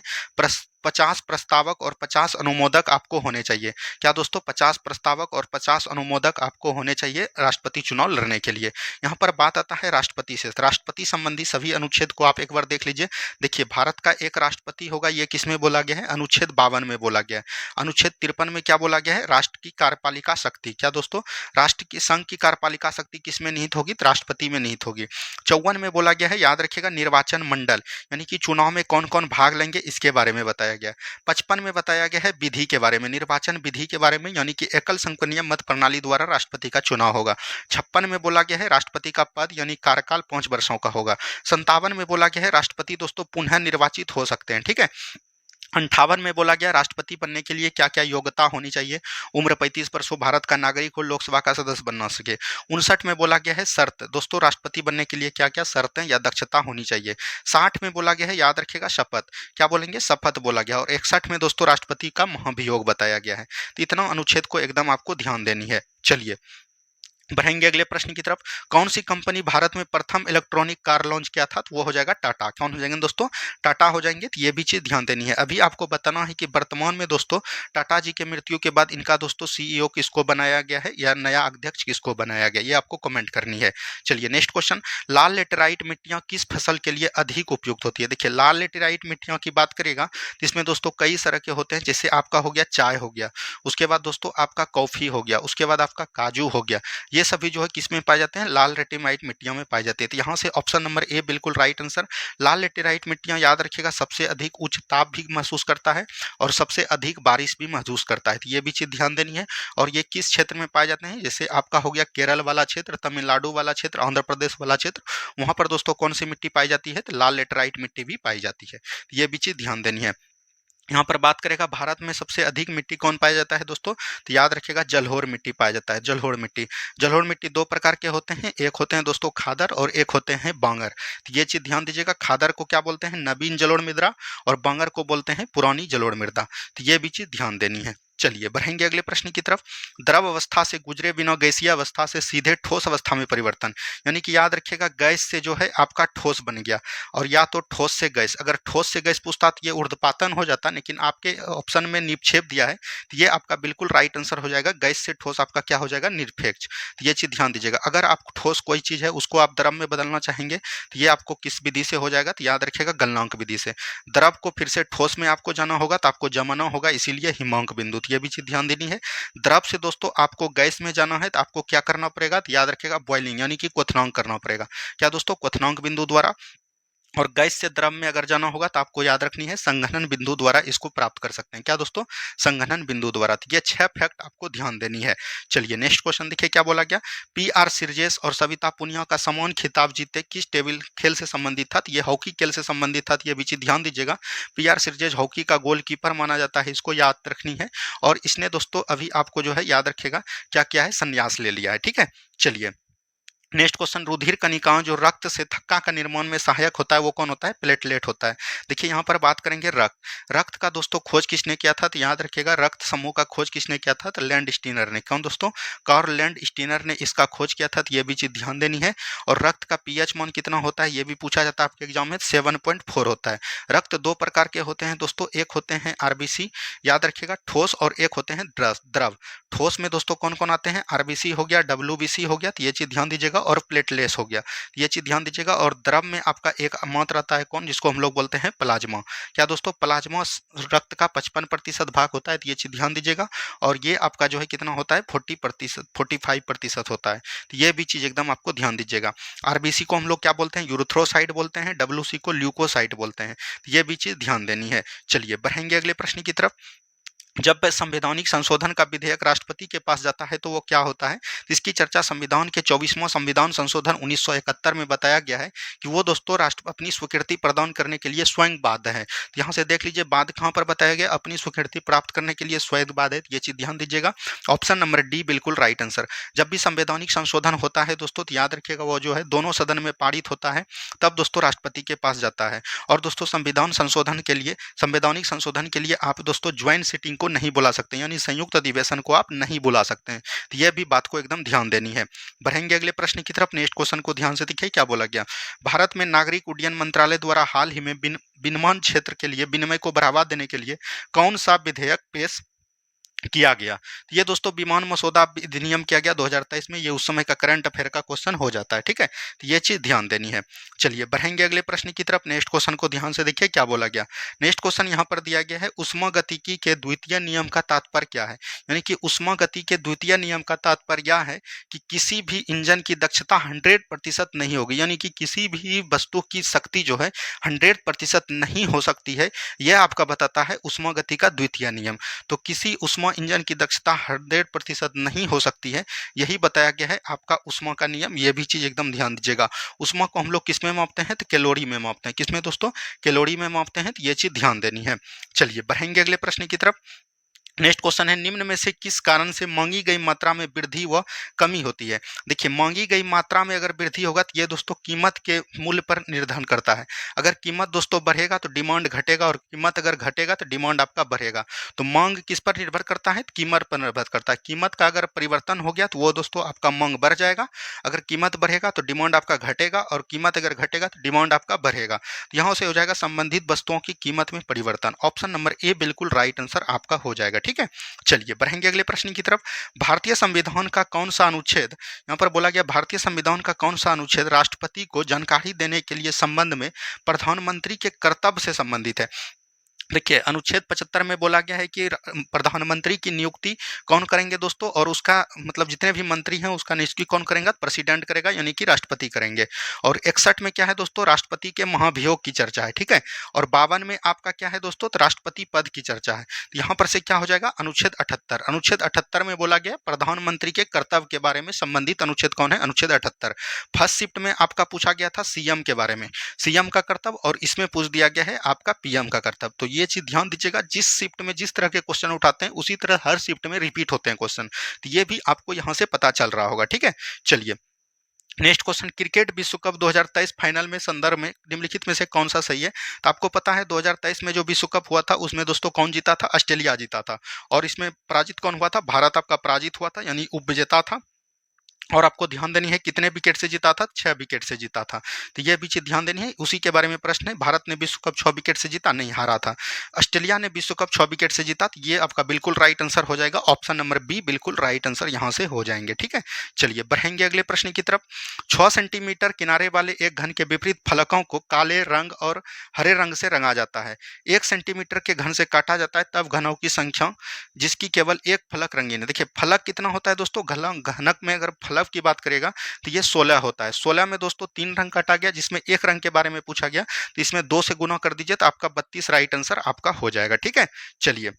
50 प्रस्तावक और 50 अनुमोदक आपको होने चाहिए। क्या दोस्तों? 50 प्रस्तावक और 50 अनुमोदक आपको होने चाहिए राष्ट्रपति चुनाव लड़ने के लिए। यहाँ पर बात आता है राष्ट्रपति से। राष्ट्रपति संबंधी सभी अनुच्छेद को आप एक बार देख लीजिए। देखिए भारत का एक राष्ट्रपति होगा, ये किसमें बोला गया है? अनुच्छेद 52 में बोला गया है। अनुच्छेद 53 में क्या बोला गया है? राष्ट्र की कार्यपालिका शक्ति। क्या दोस्तों? राष्ट्र की संघ की कार्यपालिका शक्ति किसमें निहित होगी? तो राष्ट्रपति में निहित होगी। 54 में बोला गया है, याद रखिएगा, निर्वाचन मंडल, यानी कि चुनाव में कौन कौन भाग लेंगे इसके बारे में बताया गया। 55 में बताया गया है विधि के बारे में, निर्वाचन विधि के बारे में, यानी कि एकल संसदीय मत प्रणाली द्वारा राष्ट्रपति का चुनाव होगा। 56 में बोला गया है राष्ट्रपति का पद यानी कार्यकाल 5 वर्षों का होगा। 57 में बोला गया है राष्ट्रपति दोस्तों पुनः निर्वाचित हो सकते हैं। ठीक है। 58 में बोला गया राष्ट्रपति बनने के लिए क्या क्या योग्यता होनी चाहिए? उम्र 35 वर्ष हो, भारत का नागरिक हो, लोकसभा का सदस्य बनना सके। 59 में बोला गया है शर्त, दोस्तों राष्ट्रपति बनने के लिए क्या क्या शर्तें या दक्षता होनी चाहिए। 60 में बोला गया है, याद रखिएगा, शपथ। क्या बोलेंगे? शपथ बोला गया। और 61 में दोस्तों राष्ट्रपति का महाभियोग बताया गया है। तो इतना अनुच्छेद को एकदम आपको ध्यान देनी है। चलिए बढ़ेंगे अगले प्रश्न की तरफ। कौन सी कंपनी भारत में प्रथम इलेक्ट्रॉनिक कार लॉन्च किया था? तो वो हो जाएगा टाटा। कौन हो जाएंगे दोस्तों? टाटा हो जाएंगे। तो ये भी चीज ध्यान देनी है। अभी आपको बताना है कि वर्तमान में दोस्तों टाटा जी के मृत्यु के बाद इनका दोस्तों सीईओ किसको बनाया गया है या नया अध्यक्ष किसको बनाया गया, ये आपको कमेंट करनी है। चलिए नेक्स्ट क्वेश्चन। लाल लेटेराइट मिट्टियां किस फसल के लिए अधिक उपयुक्त होती है? देखिए लाल लेटेराइट मिट्टियों की बात करेगा तो इसमें दोस्तों कई तरह के होते हैं, जैसे आपका हो गया चाय हो गया, उसके बाद दोस्तों आपका कॉफी हो गया, उसके बाद आपका काजू हो गया। ये सभी जो है किसमें पाए जाते हैं? लाल लेटेराइट मिट्टियों में पाए जाते हैं। तो यहाँ से ऑप्शन नंबर ए बिल्कुल राइट आंसर। लाल लेटेराइट मिट्टियां याद रखिएगा सबसे अधिक उच्च ताप भी महसूस करता है और सबसे अधिक बारिश भी महसूस करता है। तो ये भी चीज ध्यान देनी है। और ये किस क्षेत्र में पाए जाते हैं? जैसे आपका हो गया केरल वाला क्षेत्र, तमिलनाडु वाला क्षेत्र, आंध्र प्रदेश वाला क्षेत्र, वहां पर दोस्तों कौन सी मिट्टी पाई जाती है? तो लाल लेटेराइट मिट्टी भी पाई जाती है। तो ये भी चीज ध्यान देनी है। यहाँ पर बात करेगा भारत में सबसे अधिक मिट्टी कौन पाया जाता है दोस्तों? तो याद रखिएगा जलोढ़ मिट्टी पाया जाता है। जलोढ़ मिट्टी। जलोढ़ मिट्टी दो प्रकार के होते हैं, एक होते हैं दोस्तों खादर और एक होते हैं बांगर। तो ये चीज ध्यान दीजिएगा। खादर को क्या बोलते हैं? नवीन जलोढ़ मृदा, और बांगर को बोलते हैं पुरानी जलोढ़ मृदा। तो ये भी चीज ध्यान देनी है। चलिए बढ़ेंगे अगले प्रश्न की तरफ। द्रव अवस्था से गुजरे बिना गैसीय अवस्था से सीधे ठोस अवस्था में परिवर्तन, यानी कि याद रखिएगा गैस से जो है आपका ठोस बन गया, और या तो ठोस से गैस, अगर ठोस से गैस पूछता तो ये ऊर्ध्वपातन हो जाता, लेकिन आपके ऑप्शन में निक्षेप दिया है तो ये आपका बिल्कुल राइट आंसर हो जाएगा। गैस से ठोस आपका क्या हो जाएगा? निरपेक्ष। तो ये चीज ध्यान दीजिएगा। अगर आप ठोस कोई चीज है उसको आप द्रव में बदलना चाहेंगे तो ये आपको किस विधि से हो जाएगा? तो याद रखिएगा गलनांक विधि से। द्रव को फिर से ठोस में आपको जाना होगा तो आपको जमाना होगा, इसीलिए हिमांक बिंदु। तो ये भी चीज ध्यान देनी है। द्रव से दोस्तों आपको गैस में जाना है तो आपको क्या करना पड़ेगा? तो याद रखिएगा बॉइलिंग, यानी कि क्वथनांक करना पड़ेगा। क्या दोस्तों? क्वथनांक बिंदु द्वारा। और गैस से द्रव में अगर जाना होगा तो आपको याद रखनी है संघनन बिंदु द्वारा इसको प्राप्त कर सकते हैं। क्या दोस्तों? संघनन बिंदु द्वारा। तो ये 6 फैक्ट आपको ध्यान देनी है। चलिए नेक्स्ट क्वेश्चन देखिए क्या बोला गया। पी आर सिरजेस और सविता पुनिया का समान खिताब जीते किस टेबल खेल से संबंधित था? तो ये हॉकी खेल से संबंधित था। तो ये भी चीज ध्यान दीजिएगा। पी आर सिरजेस हॉकी का गोलकीपर माना जाता है, इसको याद रखनी है। और इसने दोस्तों अभी आपको जो है याद रखेगा क्या क्या है, संन्यास ले लिया है। ठीक है। चलिए नेक्स्ट क्वेश्चन। रुधिर कणिकाओं जो रक्त से थक्का का निर्माण में सहायक होता है वो कौन होता है? प्लेटलेट होता है। देखिए यहाँ पर बात करेंगे रक्त। रक्त का दोस्तों खोज किसने किया था? तो याद रखिएगा रक्त समूह का खोज किसने किया था? तो लैंड स्टीनर ने। कौन दोस्तों? कार्ल लैंड स्टीनर ने इसका खोज किया था। तो ये भी चीज ध्यान देनी है। और रक्त का पीएच मान कितना होता है ये भी पूछा जाता है आपके एग्जाम में। 7.4 होता है। रक्त दो प्रकार के होते हैं दोस्तों, एक होते हैं आरबीसी, याद रखिएगा ठोस, और एक होते हैं द्रव। ठोस में दोस्तों कौन कौन आते हैं? आरबीसी हो गया, डब्ल्यूबीसी हो गया, तो ये चीज ध्यान दीजिएगा, और प्लेटलेस हो गया, तो ये चीज ध्यान दीजिएगा। और द्रव में आपका एक मात्रा आता है कौन, जिसको हम लोग बोलते हैं प्लाज्मा। क्या दोस्तों? प्लाज्मा रक्त का 55% भाग होता है, तो ये चीज ध्यान दीजिएगा। और ये आपका जो है कितना होता है? 40%, 45% होता है। तो ये भी चीज एकदम आपको ध्यान दीजिएगा। आरबीसी को हम लोग क्या बोलते हैं? यूरोथ्रोसाइट बोलते हैं। डब्ल्यूसी को ल्यूकोसाइट बोलते हैं। तो ये भी चीज ध्यान देनी है। चलिए बढ़ेंगे अगले प्रश्न की तरफ। जब संवैधानिक संशोधन का विधेयक राष्ट्रपति के पास जाता है तो वो क्या होता है? तो इसकी चर्चा संविधान के 24वां संविधान संशोधन 1971 में बताया गया है कि वो दोस्तों राष्ट्र अपनी स्वीकृति प्रदान करने के लिए स्वयं बाध्य है। तो यहाँ से देख लीजिए बाध्य कहाँ पर बताया गया? अपनी स्वीकृति प्राप्त करने के लिए स्वयं बाध्य है। ये चीज ध्यान दीजिएगा। ऑप्शन नंबर डी बिल्कुल राइट आंसर। जब भी संवैधानिक संशोधन होता है दोस्तों तो याद रखिएगा वो जो है दोनों सदन में पारित होता है, तब दोस्तों राष्ट्रपति के पास जाता है। और दोस्तों संविधान संशोधन के लिए, संवैधानिक संशोधन के लिए आप दोस्तों ज्वाइंट सिटिंग को नहीं बुला सकते, यानी संयुक्त अधिवेशन को आप नहीं बुला सकते हैं। तो यह भी बात को एकदम ध्यान देनी है। बढ़ेंगे अगले प्रश्न की तरफ। नेक्स्ट क्वेश्चन को ध्यान से देखिए क्या बोला गया। भारत में नागरिक उड्डयन मंत्रालय द्वारा हाल ही में विनिर्माण क्षेत्र के लिए विनिमय को बढ़ावा देने के लिए कौन सा विधेयक पेश किया गया? तो ये दोस्तों विमान मसौदा अधिनियम किया गया 2023 में। ये उस समय का करंट अफेयर का क्वेश्चन हो जाता है। ठीक है। तो ये चीज ध्यान देनी है। चलिए बढ़ेंगे अगले प्रश्न की तरफ। नेक्स्ट क्वेश्चन को ध्यान से देखिए क्या बोला गया। नेक्स्ट क्वेश्चन यहाँ पर दिया गया है ऊष्मागतिकी के द्वितीय नियम का तात्पर्य क्या है? यानी कि ऊष्मागति के द्वितीय नियम का तात्पर्य यह है कि किसी भी इंजन की दक्षता 100% नहीं होगी, यानी कि किसी भी वस्तु की शक्ति जो है 100% नहीं हो सकती है। यह आपका बताता है ऊष्मागति का द्वितीय नियम। तो किसी ऊष्मा इंजन की दक्षता 100% नहीं हो सकती है, यही बताया गया है आपका ऊष्मा का नियम। ये भी चीज एकदम ध्यान दीजिएगा। ऊष्मा को हम लोग किस में मापते हैं? तो कैलोरी में मापते हैं। किसमें दोस्तों? कैलोरी में मापते हैं। तो ये चीज ध्यान देनी है। चलिए बढ़ेंगे अगले प्रश्न की तरफ। नेक्स्ट क्वेश्चन है, निम्न में से किस कारण से मांगी गई मात्रा में वृद्धि व कमी होती है। देखिए, मांगी गई मात्रा में अगर वृद्धि होगा तो ये दोस्तों कीमत के मूल्य पर निर्धारण करता है। अगर कीमत दोस्तों बढ़ेगा तो डिमांड घटेगा, और कीमत अगर घटेगा तो डिमांड आपका बढ़ेगा। तो मांग किस पर निर्भर करता है? कीमत पर निर्भर करता है। कीमत का अगर परिवर्तन हो गया तो वो दोस्तों आपका मांग बढ़ जाएगा। अगर कीमत बढ़ेगा तो डिमांड आपका घटेगा, और कीमत अगर घटेगा तो डिमांड आपका बढ़ेगा। तो यहाँ से हो जाएगा संबंधित वस्तुओं की कीमत में परिवर्तन। ऑप्शन नंबर ए बिल्कुल राइट आंसर आपका हो जाएगा। ठीक है, चलिए बढ़ेंगे अगले प्रश्न की तरफ। भारतीय संविधान का कौन सा अनुच्छेद, यहाँ पर बोला गया भारतीय संविधान का कौन सा अनुच्छेद राष्ट्रपति को जानकारी देने के लिए संबंध में प्रधानमंत्री के कर्तव्य से संबंधित है। देखिए, अनुच्छेद 75 में बोला गया है कि प्रधानमंत्री की नियुक्ति कौन करेंगे दोस्तों, और उसका मतलब जितने भी मंत्री हैं उसका नियुक्ति कौन करेंगे? प्रेसिडेंट करेगा, यानी कि राष्ट्रपति करेंगे। और 61 में क्या है दोस्तों? राष्ट्रपति के महाभियोग की चर्चा है। ठीक है, और 52 में आपका क्या है दोस्तों? तो राष्ट्रपति पद की चर्चा है। तो यहाँ पर से क्या हो जाएगा? अनुच्छेद 78। अनुच्छेद 78 में बोला गया प्रधानमंत्री के कर्तव्य के बारे में संबंधित अनुच्छेद कौन है? अनुच्छेद 78। फर्स्ट शिफ्ट में आपका पूछा गया था सीएम के बारे में, सीएम का कर्तव्य, और इसमें पूछ दिया गया है आपका पीएम का कर्तव्य। तो ये चीज ध्यान दीजिएगा, जिस शिफ्ट में जिस तरह के क्वेश्चन उठाते हैं उसी तरह हर शिफ्ट में रिपीट होते हैं क्वेश्चन। तो ये भी आपको यहाँ से पता चल रहा होगा। ठीक है, चलिए नेक्स्ट क्वेश्चन, क्रिकेट विश्व कप 2023 फाइनल में संदर्भ में निम्नलिखित में से कौन सा सही है? तो आपको पता है 2023 में जो विश्व कप हुआ था उसमें दोस्तों कौन जीता था? ऑस्ट्रेलिया जीता था। और इसमें पराजित कौन हुआ था? भारत आपका पराजित हुआ था, यानी उपविजेता था। और आपको ध्यान देनी है कितने विकेट से जीता था? 6 विकेट से जीता था। तो ये भी चीज ध्यान देनी है, उसी के बारे में प्रश्न है। भारत ने विश्व कप 6 विकेट से जीता, नहीं हारा था। ऑस्ट्रेलिया ने विश्व कप 6 विकेट से जीता। तो ये आपका बिल्कुल राइट आंसर हो जाएगा। ऑप्शन नंबर बी बिल्कुल राइट आंसर यहाँ से हो जाएंगे। ठीक है, चलिए बढ़ेंगे अगले प्रश्न की तरफ। 6 सेंटीमीटर किनारे वाले एक घन के विपरीत फलकों को काले रंग और हरे रंग से रंगा जाता है। 1 सेंटीमीटर के घन से काटा जाता है तब घनों की संख्या जिसकी केवल एक फलक रंगीन है। देखिए, फलक कितना होता है दोस्तों? घनक में अगर फलक की बात करेगा तो ये 16 होता है। 16 में दोस्तों 3 रंग काटा गया, जिसमें एक रंग के बारे में पूछा गया, तो इसमें 2 से गुना कर दीजिए तो आपका 32 राइट आंसर आपका हो जाएगा। ठीक है, चलिए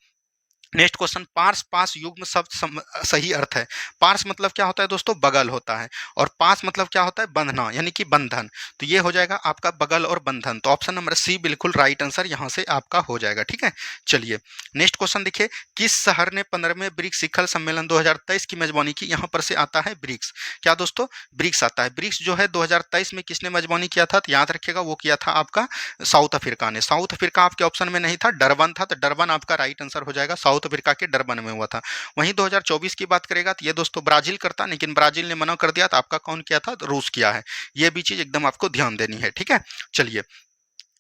नेक्स्ट क्वेश्चन, पार्स पास युग्म शब्द सही अर्थ है। पार्स मतलब क्या होता है दोस्तों? बगल होता है। और पास मतलब क्या होता है? बंधना, यानी कि बंधन। तो ये हो जाएगा आपका बगल और बंधन। तो ऑप्शन नंबर सी बिल्कुल राइट आंसर यहाँ से आपका हो जाएगा। ठीक है, चलिए नेक्स्ट क्वेश्चन देखिए, किस शहर ने 15वें ब्रिक्स शिखर सम्मेलन 2023 की मेजबानी की? यहाँ पर से आता है ब्रिक्स। क्या दोस्तों? ब्रिक्स आता है। ब्रिक्स जो है 2023 में किसने मेजबानी किया था? तो याद रखिएगा वो किया था आपका साउथ अफ्रीका ने। साउथ अफ्रीका आपके ऑप्शन में नहीं था, डरबन था। तो डरबन आपका राइट आंसर हो जाएगा। साउथ अफ्रीका के डरबन में हुआ था। वहीं 2024 की बात करेगा तो ये दोस्तों ब्राजील करता, लेकिन ब्राजील ने मना कर दिया। तो आपका कौन किया था? तो रूस किया है। ये भी चीज एकदम आपको ध्यान देनी है। ठीक है, चलिए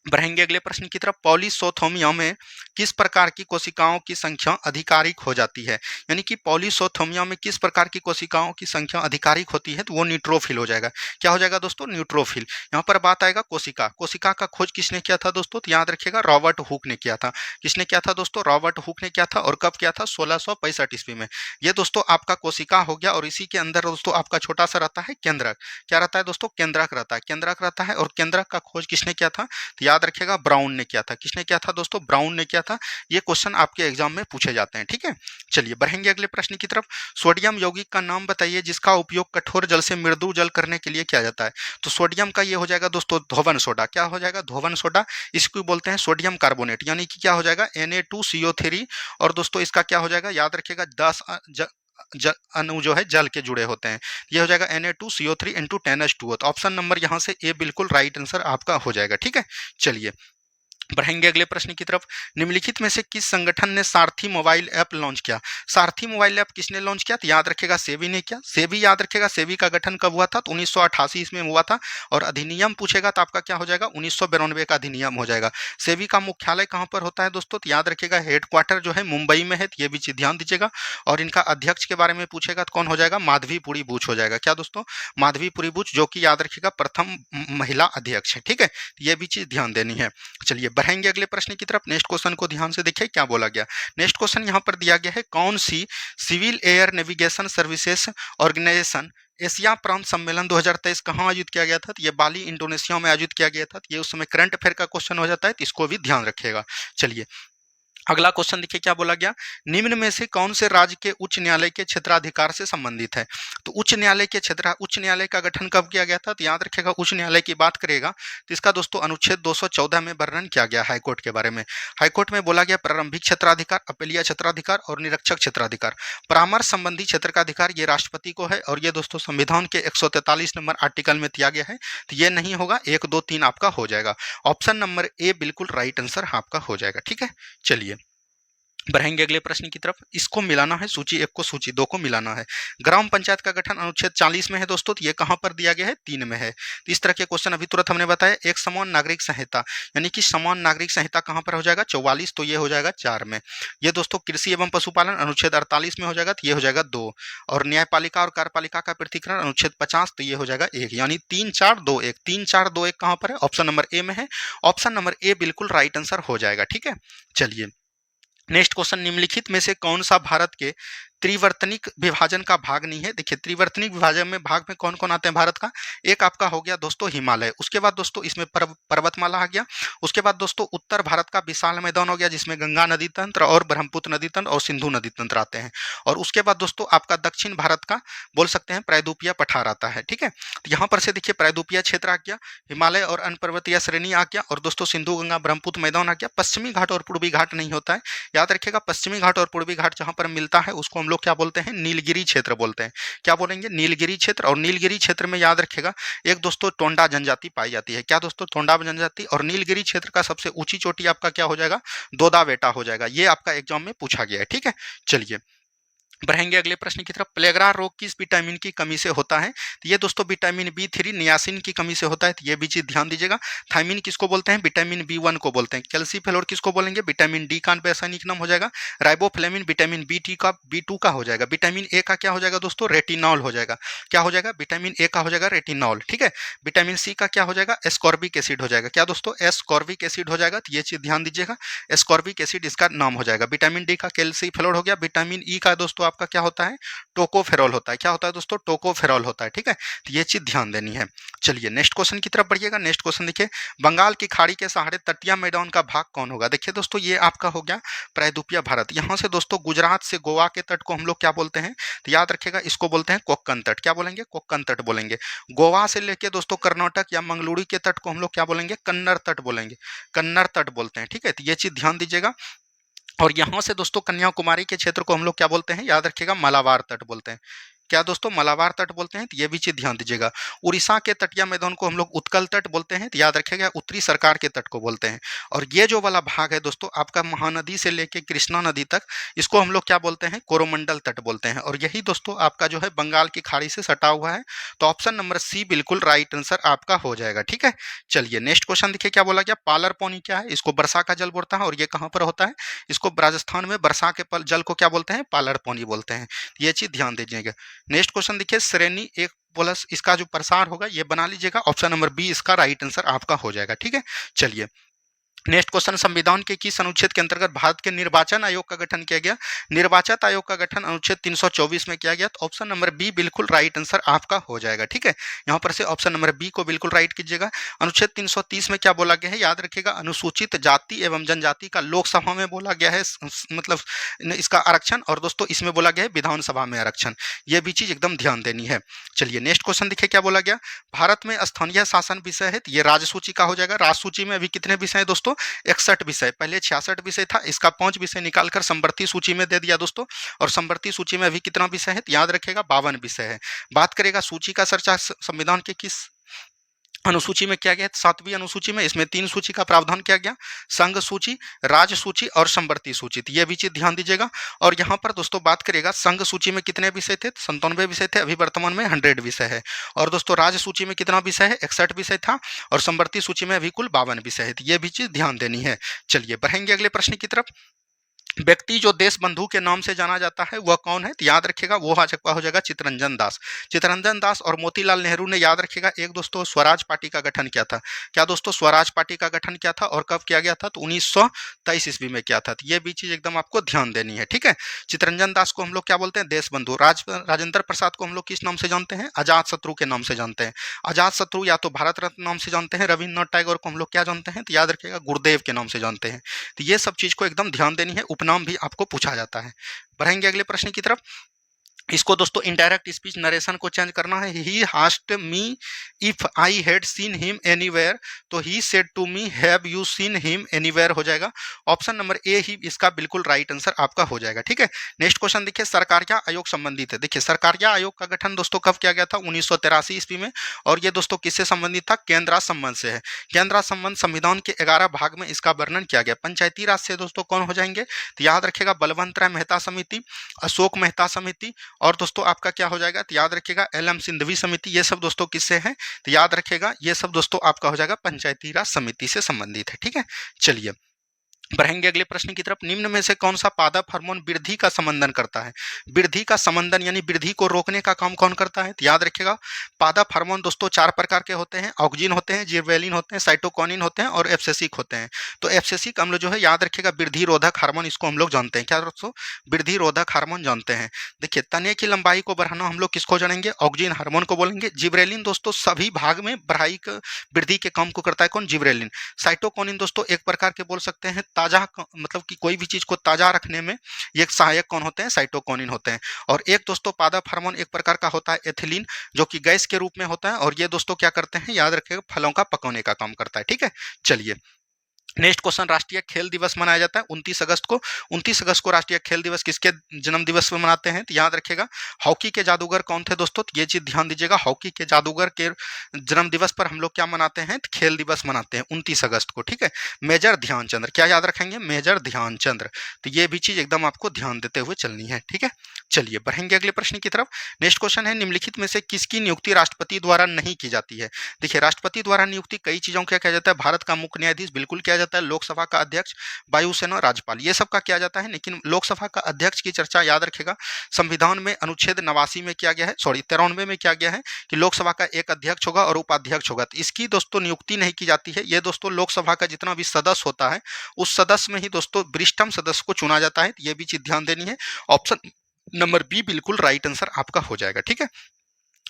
बढ़ेंगे अगले प्रश्न की तरफ। पॉलीसोथोमिया में किस प्रकार की कोशिकाओं की संख्या अधिकारिक हो जाती है? यानी कि पॉलीसोथोमिया में किस प्रकार की कोशिकाओं की संख्या अधिकारिक होती है? तो वो न्यूट्रोफिल हो जाएगा। क्या हो जाएगा दोस्तों? न्यूट्रोफिल। यहाँ पर बात आएगा कोशिका। कोशिका का खोज किसने किया था दोस्तों? तो याद रखिएगा रॉबर्ट हुक ने किया था। किसने किया था दोस्तों? रॉबर्ट हुक ने किया था। और कब किया था? 1665 ईस्वी में। ये दोस्तों आपका कोशिका हो गया, और इसी के अंदर दोस्तों आपका छोटा सा रहता है केंद्रक। क्या रहता है दोस्तों? केंद्रक रहता है। केंद्रक रहता है, और केंद्रक का खोज किसने किया था? तो याद रखिएगा ब्राउन ने किया था। किसने किया था दोस्तों? ब्राउन ने किया था। ये क्वेश्चन आपके एग्जाम में पूछे जाते हैं। ठीक है, चलिए बढ़ेंगे अगले प्रश्न की तरफ। सोडियम यौगिक का नाम बताइए जिसका उपयोग कठोर जल से मृदु जल करने के लिए किया जाता है। तो सोडियम का ये हो जाएगा दोस्तों धोवन सोडा। क्या हो जाएगा? धोवन सोडा। इसको बोलते हैं सोडियम कार्बोनेट, यानी कि क्या हो जाएगा? Na2CO3। और दोस्तों इसका क्या हो जाएगा? याद रखिएगा 10 अणु जो है जल के जुड़े होते हैं। ये हो जाएगा Na2CO3 इंटू 10H2O। तो ऑप्शन नंबर यहाँ से ए बिल्कुल राइट आंसर आपका हो जाएगा। ठीक है, चलिए बढ़ेंगे अगले प्रश्न की तरफ। निम्नलिखित में से किस संगठन ने सारथी मोबाइल ऐप लॉन्च किया? सारथी मोबाइल ऐप किसने लॉन्च किया? तो याद रखेगा सेबी ने किया। सेबी याद रखेगा, सेबी का गठन कब हुआ था? तो 1988 इसमें हुआ था। और अधिनियम पूछेगा तो आपका क्या हो जाएगा? 1992 का अधिनियम हो जाएगा। सेबी का मुख्यालय कहाँ पर होता है दोस्तों? तो याद रखेगा हेडक्वार्टर जो है मुंबई में है। तो ये भी चीज ध्यान दीजिएगा। और इनका अध्यक्ष के बारे में पूछेगा तो कौन हो जाएगा? माधवीपुरी बुच हो जाएगा। क्या दोस्तों? माधवीपुरी बुच, जो कि याद रखिएगा प्रथम महिला अध्यक्ष है। ठीक है, ये भी चीज ध्यान देनी है। चलिए बढ़ेंगे अगले प्रश्न की तरफ। नेक्स्ट क्वेश्चन को ध्यान से देखिए क्या बोला गया। नेक्स्ट क्वेश्चन यहाँ पर दिया गया है, कौन सी civil air navigation services organisation Asia प्रांत सम्मेलन 2023 कहाँ आयोजित किया गया था? तो ये बाली इंडोनेशिया में आयोजित किया गया था। ये उस समय करंट अफेयर का क्वेश्चन हो जाता है, तो इसको भी ध्यान रखिएगा। चलिए अगला क्वेश्चन देखिए क्या बोला गया, निम्न में से कौन से राज्य के उच्च न्यायालय के क्षेत्राधिकार से संबंधित है। तो उच्च न्यायालय का गठन कब किया गया था, तो याद रखिएगा उच्च न्यायालय की बात करेगा तो इसका दोस्तों अनुच्छेद 214 में वर्णन किया गया हाईकोर्ट के बारे में। हाईकोर्ट में बोला गया प्रारंभिक क्षेत्राधिकार, अपीलीय क्षेत्राधिकार और निरीक्षक क्षेत्राधिकार। परामर्श संबंधी क्षेत्र का अधिकार ये राष्ट्रपति को है और ये दोस्तों संविधान के 143 नंबर आर्टिकल में दिया गया है, तो ये नहीं होगा, 1 2 3 आपका हो जाएगा। ऑप्शन नंबर ए बिल्कुल राइट आंसर आपका हो जाएगा। ठीक है, चलिए बढ़ेंगे अगले प्रश्न की तरफ। इसको मिलाना है, सूची 1 को सूची 2 को मिलाना है। ग्राम पंचायत का गठन अनुच्छेद 40 में है दोस्तों, तो ये कहां पर दिया गया है, 3 में है। तो इस तरह के क्वेश्चन अभी तुरंत हमने बताया। एक समान नागरिक संहिता, यानी कि समान नागरिक संहिता कहां पर हो जाएगा, 44, तो ये हो जाएगा 4 में। ये दोस्तों कृषि एवं पशुपालन अनुच्छेद 48 में हो जाएगा, तो ये हो जाएगा 2। और न्यायपालिका और कार्यपालिका का पृथक्करण अनुच्छेद 50, तो ये हो जाएगा 1, यानी 3 4 2 1। 3 4 2 1 कहां पर है, ऑप्शन नंबर ए में है। ऑप्शन नंबर ए बिल्कुल राइट आंसर हो जाएगा। ठीक है, चलिए नेक्स्ट क्वेश्चन, निम्नलिखित में से कौन सा भारत के त्रिवर्तनिक विभाजन का भाग नहीं है। देखिए त्रिवर्तनिक विभाजन में भाग में कौन कौन आते हैं भारत का, एक आपका हो गया दोस्तों हिमालय, उसके बाद दोस्तों इसमें पर्वतमाला आ गया, उसके बाद दोस्तों उत्तर भारत का विशाल मैदान हो गया जिसमें गंगा नदी तंत्र और ब्रह्मपुत्र नदी तंत्र और सिंधु नदी तंत्र आते हैं, और उसके बाद दोस्तों आपका दक्षिण भारत का बोल सकते हैं प्रायद्वीपीय पठार आता है। ठीक है, तो यहाँ पर से देखिए प्रायद्वीपीय क्षेत्र आ गया, हिमालय और अन्य पर्वतीय श्रेणी आ गया, और दोस्तों सिंधु गंगा ब्रह्मपुत्र मैदान आ गया। पश्चिमी घाट और पूर्वी घाट नहीं होता है, याद रखिएगा पश्चिमी घाट और पूर्वी घाट जहां पर मिलता है उसको हम लोग क्या बोलते हैं, नीलगिरी क्षेत्र बोलते हैं। क्या बोलेंगे, नीलगिरी क्षेत्र। और नीलगिरी क्षेत्र में याद रखिएगा एक दोस्तों टोंडा जनजाति पाई जाती है। क्या दोस्तों, टोंडा जनजाति। और नीलगिरी क्षेत्र का सबसे ऊंची चोटी आपका क्या हो जाएगा, दोदा बेटा हो जाएगा। ये आपका एग्जाम में पूछा गया है। ठीक है, चलिए बढ़ेंगे अगले प्रश्न की तरफ। प्लेगरा रोग किस विटामिन की कमी से होता है, तो ये दोस्तों विटामिन B3 नियासिन की कमी से होता है, तो ये भी चीज ध्यान दीजिएगा। थायमिन किसको बोलते हैं, विटामिन B1 को बोलते हैं। कैल्सीफेलोर किसको बोलेंगे, विटामिन डी का रासायनिक नाम हो जाएगा। राइबोफ्लेविन विटामिन B2 का हो जाएगा। विटामिन ए का क्या हो जाएगा दोस्तों, रेटिनॉल हो जाएगा। क्या हो जाएगा, विटामिन ए का हो जाएगा रेटिनॉल। ठीक है, विटामिन सी का क्या हो जाएगा, एस्कॉर्बिक एसिड हो जाएगा। क्या दोस्तों, एस्कॉर्बिक एसिड हो जाएगा, तो ये चीज ध्यान दीजिएगा, एस्कॉर्बिक एसिड इसका नाम हो जाएगा। विटामिन डी का कैल्सीफेलोर हो गया। विटामिन ई का दोस्तों आपका क्या होता है, टोकोफेरॉल होता है। क्या होता है दोस्तों, टोकोफेरॉल होता है। ठीक है, तो ये चीज ध्यान देनी है। चलिए नेक्स्ट क्वेश्चन की तरफ बढ़िएगा। नेक्स्ट क्वेश्चन देखिए, बंगाल की खाड़ी के सहारे तटीय मैदान का भाग कौन होगा। देखिए दोस्तों ये आपका हो गया प्रायद्वीपीय भारत। यहाँ से दोस्तों गुजरात से गोवा के तट को हम लोग क्या बोलते हैं, तो याद रखिएगा इसको बोलते हैं कोक्कन तट। क्या बोलेंगे, कोक्कन तट बोलेंगे। गोवा से लेके दोस्तों कर्नाटक या मंगलुरु के तट को हम लोग क्या बोलेंगे, कन्नड़ तट बोलेंगे, कन्नड़ तट बोलते हैं। ठीक है, तो ये चीज ध्यान दीजिएगा। और यहाँ से दोस्तों कन्याकुमारी के क्षेत्र को हम लोग क्या बोलते हैं, याद रखिएगा मलाबार तट बोलते हैं। क्या दोस्तों, मलाबार तट बोलते हैं, तो ये भी चीज ध्यान दीजिएगा। उड़ीसा के तटीय मैदान को हम लोग उत्कल तट बोलते हैं, तो याद रखिएगा उत्तरी सरकार के तट को बोलते हैं। और ये जो वाला भाग है दोस्तों आपका महानदी से लेके कृष्णा नदी तक, इसको हम लोग क्या बोलते हैं, कोरोमंडल तट बोलते हैं। और यही दोस्तों आपका जो है बंगाल की खाड़ी से सटा हुआ है। तो ऑप्शन नंबर सी बिल्कुल राइट आंसर आपका हो जाएगा। ठीक है, चलिए नेक्स्ट क्वेश्चन देखिए क्या बोला गया, पालर पौनी क्या है, इसको वर्षा का जल बोलता है। और ये कहाँ पर होता है, इसको राजस्थान में वर्षा के जल को क्या बोलते हैं, पालर पौनी बोलते हैं। ये चीज ध्यान दीजिएगा। नेक्स्ट क्वेश्चन देखिए, श्रेणी 1 प्लस इसका जो प्रसार होगा ये बना लीजिएगा। ऑप्शन नंबर बी इसका राइट आंसर आपका हो जाएगा। ठीक है, चलिए नेक्स्ट क्वेश्चन, संविधान के किस अनुच्छेद के अंतर्गत भारत के निर्वाचन आयोग का गठन किया गया। निर्वाचन आयोग का गठन अनुच्छेद 324 में किया गया। तो ऑप्शन नंबर बी बिल्कुल राइट आंसर आपका हो जाएगा। ठीक है, यहाँ पर से ऑप्शन नंबर बी को बिल्कुल राइट कीजिएगा। अनुच्छेद 330 में क्या बोला गया है, याद रखिएगा अनुसूचित जाति एवं जनजाति का लोकसभा में बोला गया है, मतलब इसका आरक्षण, और दोस्तों इसमें बोला गया है विधानसभा में आरक्षण। ये भी चीज एकदम ध्यान देनी है। चलिए नेक्स्ट क्वेश्चन देखिए क्या बोला गया, भारत में स्थानीय शासन विषय है, तो ये राजसूची का हो जाएगा। राजसूची में अभी कितने विषय है दोस्तों, 61 विषय, पहले 66 विषय था, इसका 5 विषय निकालकर समवर्ती सूची में दे दिया दोस्तों। और समवर्ती सूची में अभी कितना विषय है, याद रखेगा 52 विषय है। बात करेगा सूची का चर्चा संविधान के किस अनुसूची में किया गया, 7वीं अनुसूची में। इसमें 3 सूची का प्रावधान किया गया, संघ सूची, राज्य सूची और समवर्ती सूची। ये भी चीज ध्यान दीजिएगा। और यहाँ पर दोस्तों बात करेगा संघ सूची में कितने विषय थे, 97 विषय थे, अभी वर्तमान में 100 विषय है। और दोस्तों राज्य सूची में कितना विषय है, 61 विषय था। और समवर्ती सूची में अभी कुल 52 विषय है। ये भी चीज ध्यान देनी है। चलिए बढ़ेंगे अगले प्रश्न की तरफ। व्यक्ति जो देश बंधु के नाम से जाना जाता है वह कौन है? तो याद रखिएगा वो हो जाएगा चित्तरंजन दास। चित्तरंजन दास और मोतीलाल नेहरू ने, याद रखिएगा, एक दोस्तों स्वराज पार्टी का गठन किया था। क्या दोस्तों? स्वराज पार्टी का गठन किया था और कब किया गया था? तो 1923 ईस्वी में किया था। तो ये भी चीज एकदम आपको ध्यान देनी है, ठीक है। चित्तरंजन दास को हम लोग क्या बोलते हैं? देश बंधु। राजेंद्र प्रसाद को हम लोग किस नाम से जानते हैं? अजात शत्रु के नाम से जानते हैं। अजात शत्रु या तो भारत रत्न नाम से जानते हैं। रविन्द्रनाथ टैगोर को हम लोग क्या जानते हैं? तो याद रखिएगा गुरुदेव के नाम से जानते हैं। तो ये सब चीज को एकदम ध्यान देनी है, उपनाम भी आपको पूछा जाता है। बढ़ेंगे अगले प्रश्न की तरफ। इसको दोस्तों इनडायरेक्ट स्पीच नरेशन को चेंज करना है। He asked me if I had seen him anywhere, तो he said to me have you seen him anywhere हो जाएगा। ऑप्शन नंबर ए ही इसका बिल्कुल राइट आंसर आपका हो जाएगा, ठीक है। नेक्स्ट क्वेश्चन देखिए, सरकारिया आयोग संबंधित है। देखिए सरकारिया आयोग का गठन दोस्तों कब किया गया था? 1983 ईस्वी में। और ये दोस्तों किससे संबंधित था? केंद्र राज संबंध से है। केंद्र राज संबंध संविधान के 11 भाग में इसका वर्णन किया गया। पंचायती राज से दोस्तों कौन हो जाएंगे? तो याद रखिएगा बलवंत राय मेहता समिति, अशोक मेहता समिति, और दोस्तों आपका क्या हो जाएगा? तो याद रखिएगा एल.एम. सिंघवी समिति। ये सब दोस्तों किससे हैं? तो याद रखिएगा ये सब दोस्तों आपका हो जाएगा पंचायती राज समिति से संबंधित है, ठीक है। चलिए बढ़ेंगे अगले प्रश्न की तरफ। निम्न में से कौन सा पादप हार्मोन वृद्धि का समंदन करता है? वृद्धि का समंदन यानी वृद्धि को रोकने का काम कौन करता है? तो याद रखिएगा पादप हार्मोन दोस्तों 4 प्रकार के होते हैं। ऑक्जिन होते हैं, जिबरेलिन होते हैं, साइटोकिनिन होते हैं और एब्सिसिक होते हैं। तो एब्सिसिक अम्ल जो है याद रखिएगा वृद्धि रोधक हार्मोन, इसको हम लोग जानते हैं। क्या दोस्तों? वृद्धि रोधक हार्मोन जानते हैं। देखिए तने की लंबाई को बढ़ाना हम लोग किसको जानेंगे? ऑक्जिन हार्मोन को बोलेंगे। जिबरेलिन दोस्तों सभी भाग में बढ़ाई वृद्धि के काम को करता है। कौन? जिबरेलिन। साइटोकिनिन दोस्तों एक प्रकार के बोल सकते हैं ताजा, मतलब कि कोई भी चीज को ताजा रखने में ये सहायक कौन होते हैं? साइटोकिनिन होते हैं। और एक दोस्तों पादप हार्मोन एक प्रकार का होता है एथिलीन, जो कि गैस के रूप में होता है। और ये दोस्तों क्या करते हैं? याद रखिएगा फलों का पकाने का काम करता है, ठीक है। चलिए नेक्स्ट क्वेश्चन, राष्ट्रीय खेल दिवस मनाया जाता है 29 अगस्त को। 29 अगस्त को राष्ट्रीय खेल दिवस किसके जन्म दिवस में मनाते हैं? तो याद रखिएगा हॉकी के जादूगर कौन थे दोस्तों? तो ये चीज ध्यान दीजिएगा, हॉकी के जादूगर के जन्म दिवस पर हम लोग क्या मनाते हैं? तो खेल दिवस मनाते हैं 29 अगस्त को, ठीक है। मेजर ध्यानचंद्र, क्या याद रखेंगे? मेजर ध्यानचंद्र। तो ये भी चीज एकदम आपको ध्यान देते हुए चलनी है, ठीक है। चलिए बढ़ेंगे अगले प्रश्न की तरफ। नेक्स्ट क्वेश्चन है, निम्नलिखित में से किसकी नियुक्ति राष्ट्रपति द्वारा नहीं की जाती है? देखिए राष्ट्रपति द्वारा नियुक्ति कई चीजों का किया जाता है। भारत का मुख्य न्यायाधीश बिल्कुल किया जाता है, लोकसभा का अध्यक्ष, वायुसेना, राज्यपाल, ये सब का किया जाता है। लेकिन लोकसभा का अध्यक्ष की चर्चा याद रखेगा संविधान में अनुच्छेद 89 में किया गया है, सॉरी 93 में किया गया है कि लोकसभा का एक अध्यक्ष होगा और उपाध्यक्ष होगा। तो इसकी दोस्तों नियुक्ति नहीं की जाती है। ये दोस्तों लोकसभा का जितना भी सदस्य होता है उस सदस्य में ही दोस्तों वरिष्ठतम सदस्य को चुना जाता है। ये भी चीज ध्यान देनी है। ऑप्शन नंबर बी बिल्कुल राइट आंसर आपका हो जाएगा, ठीक है।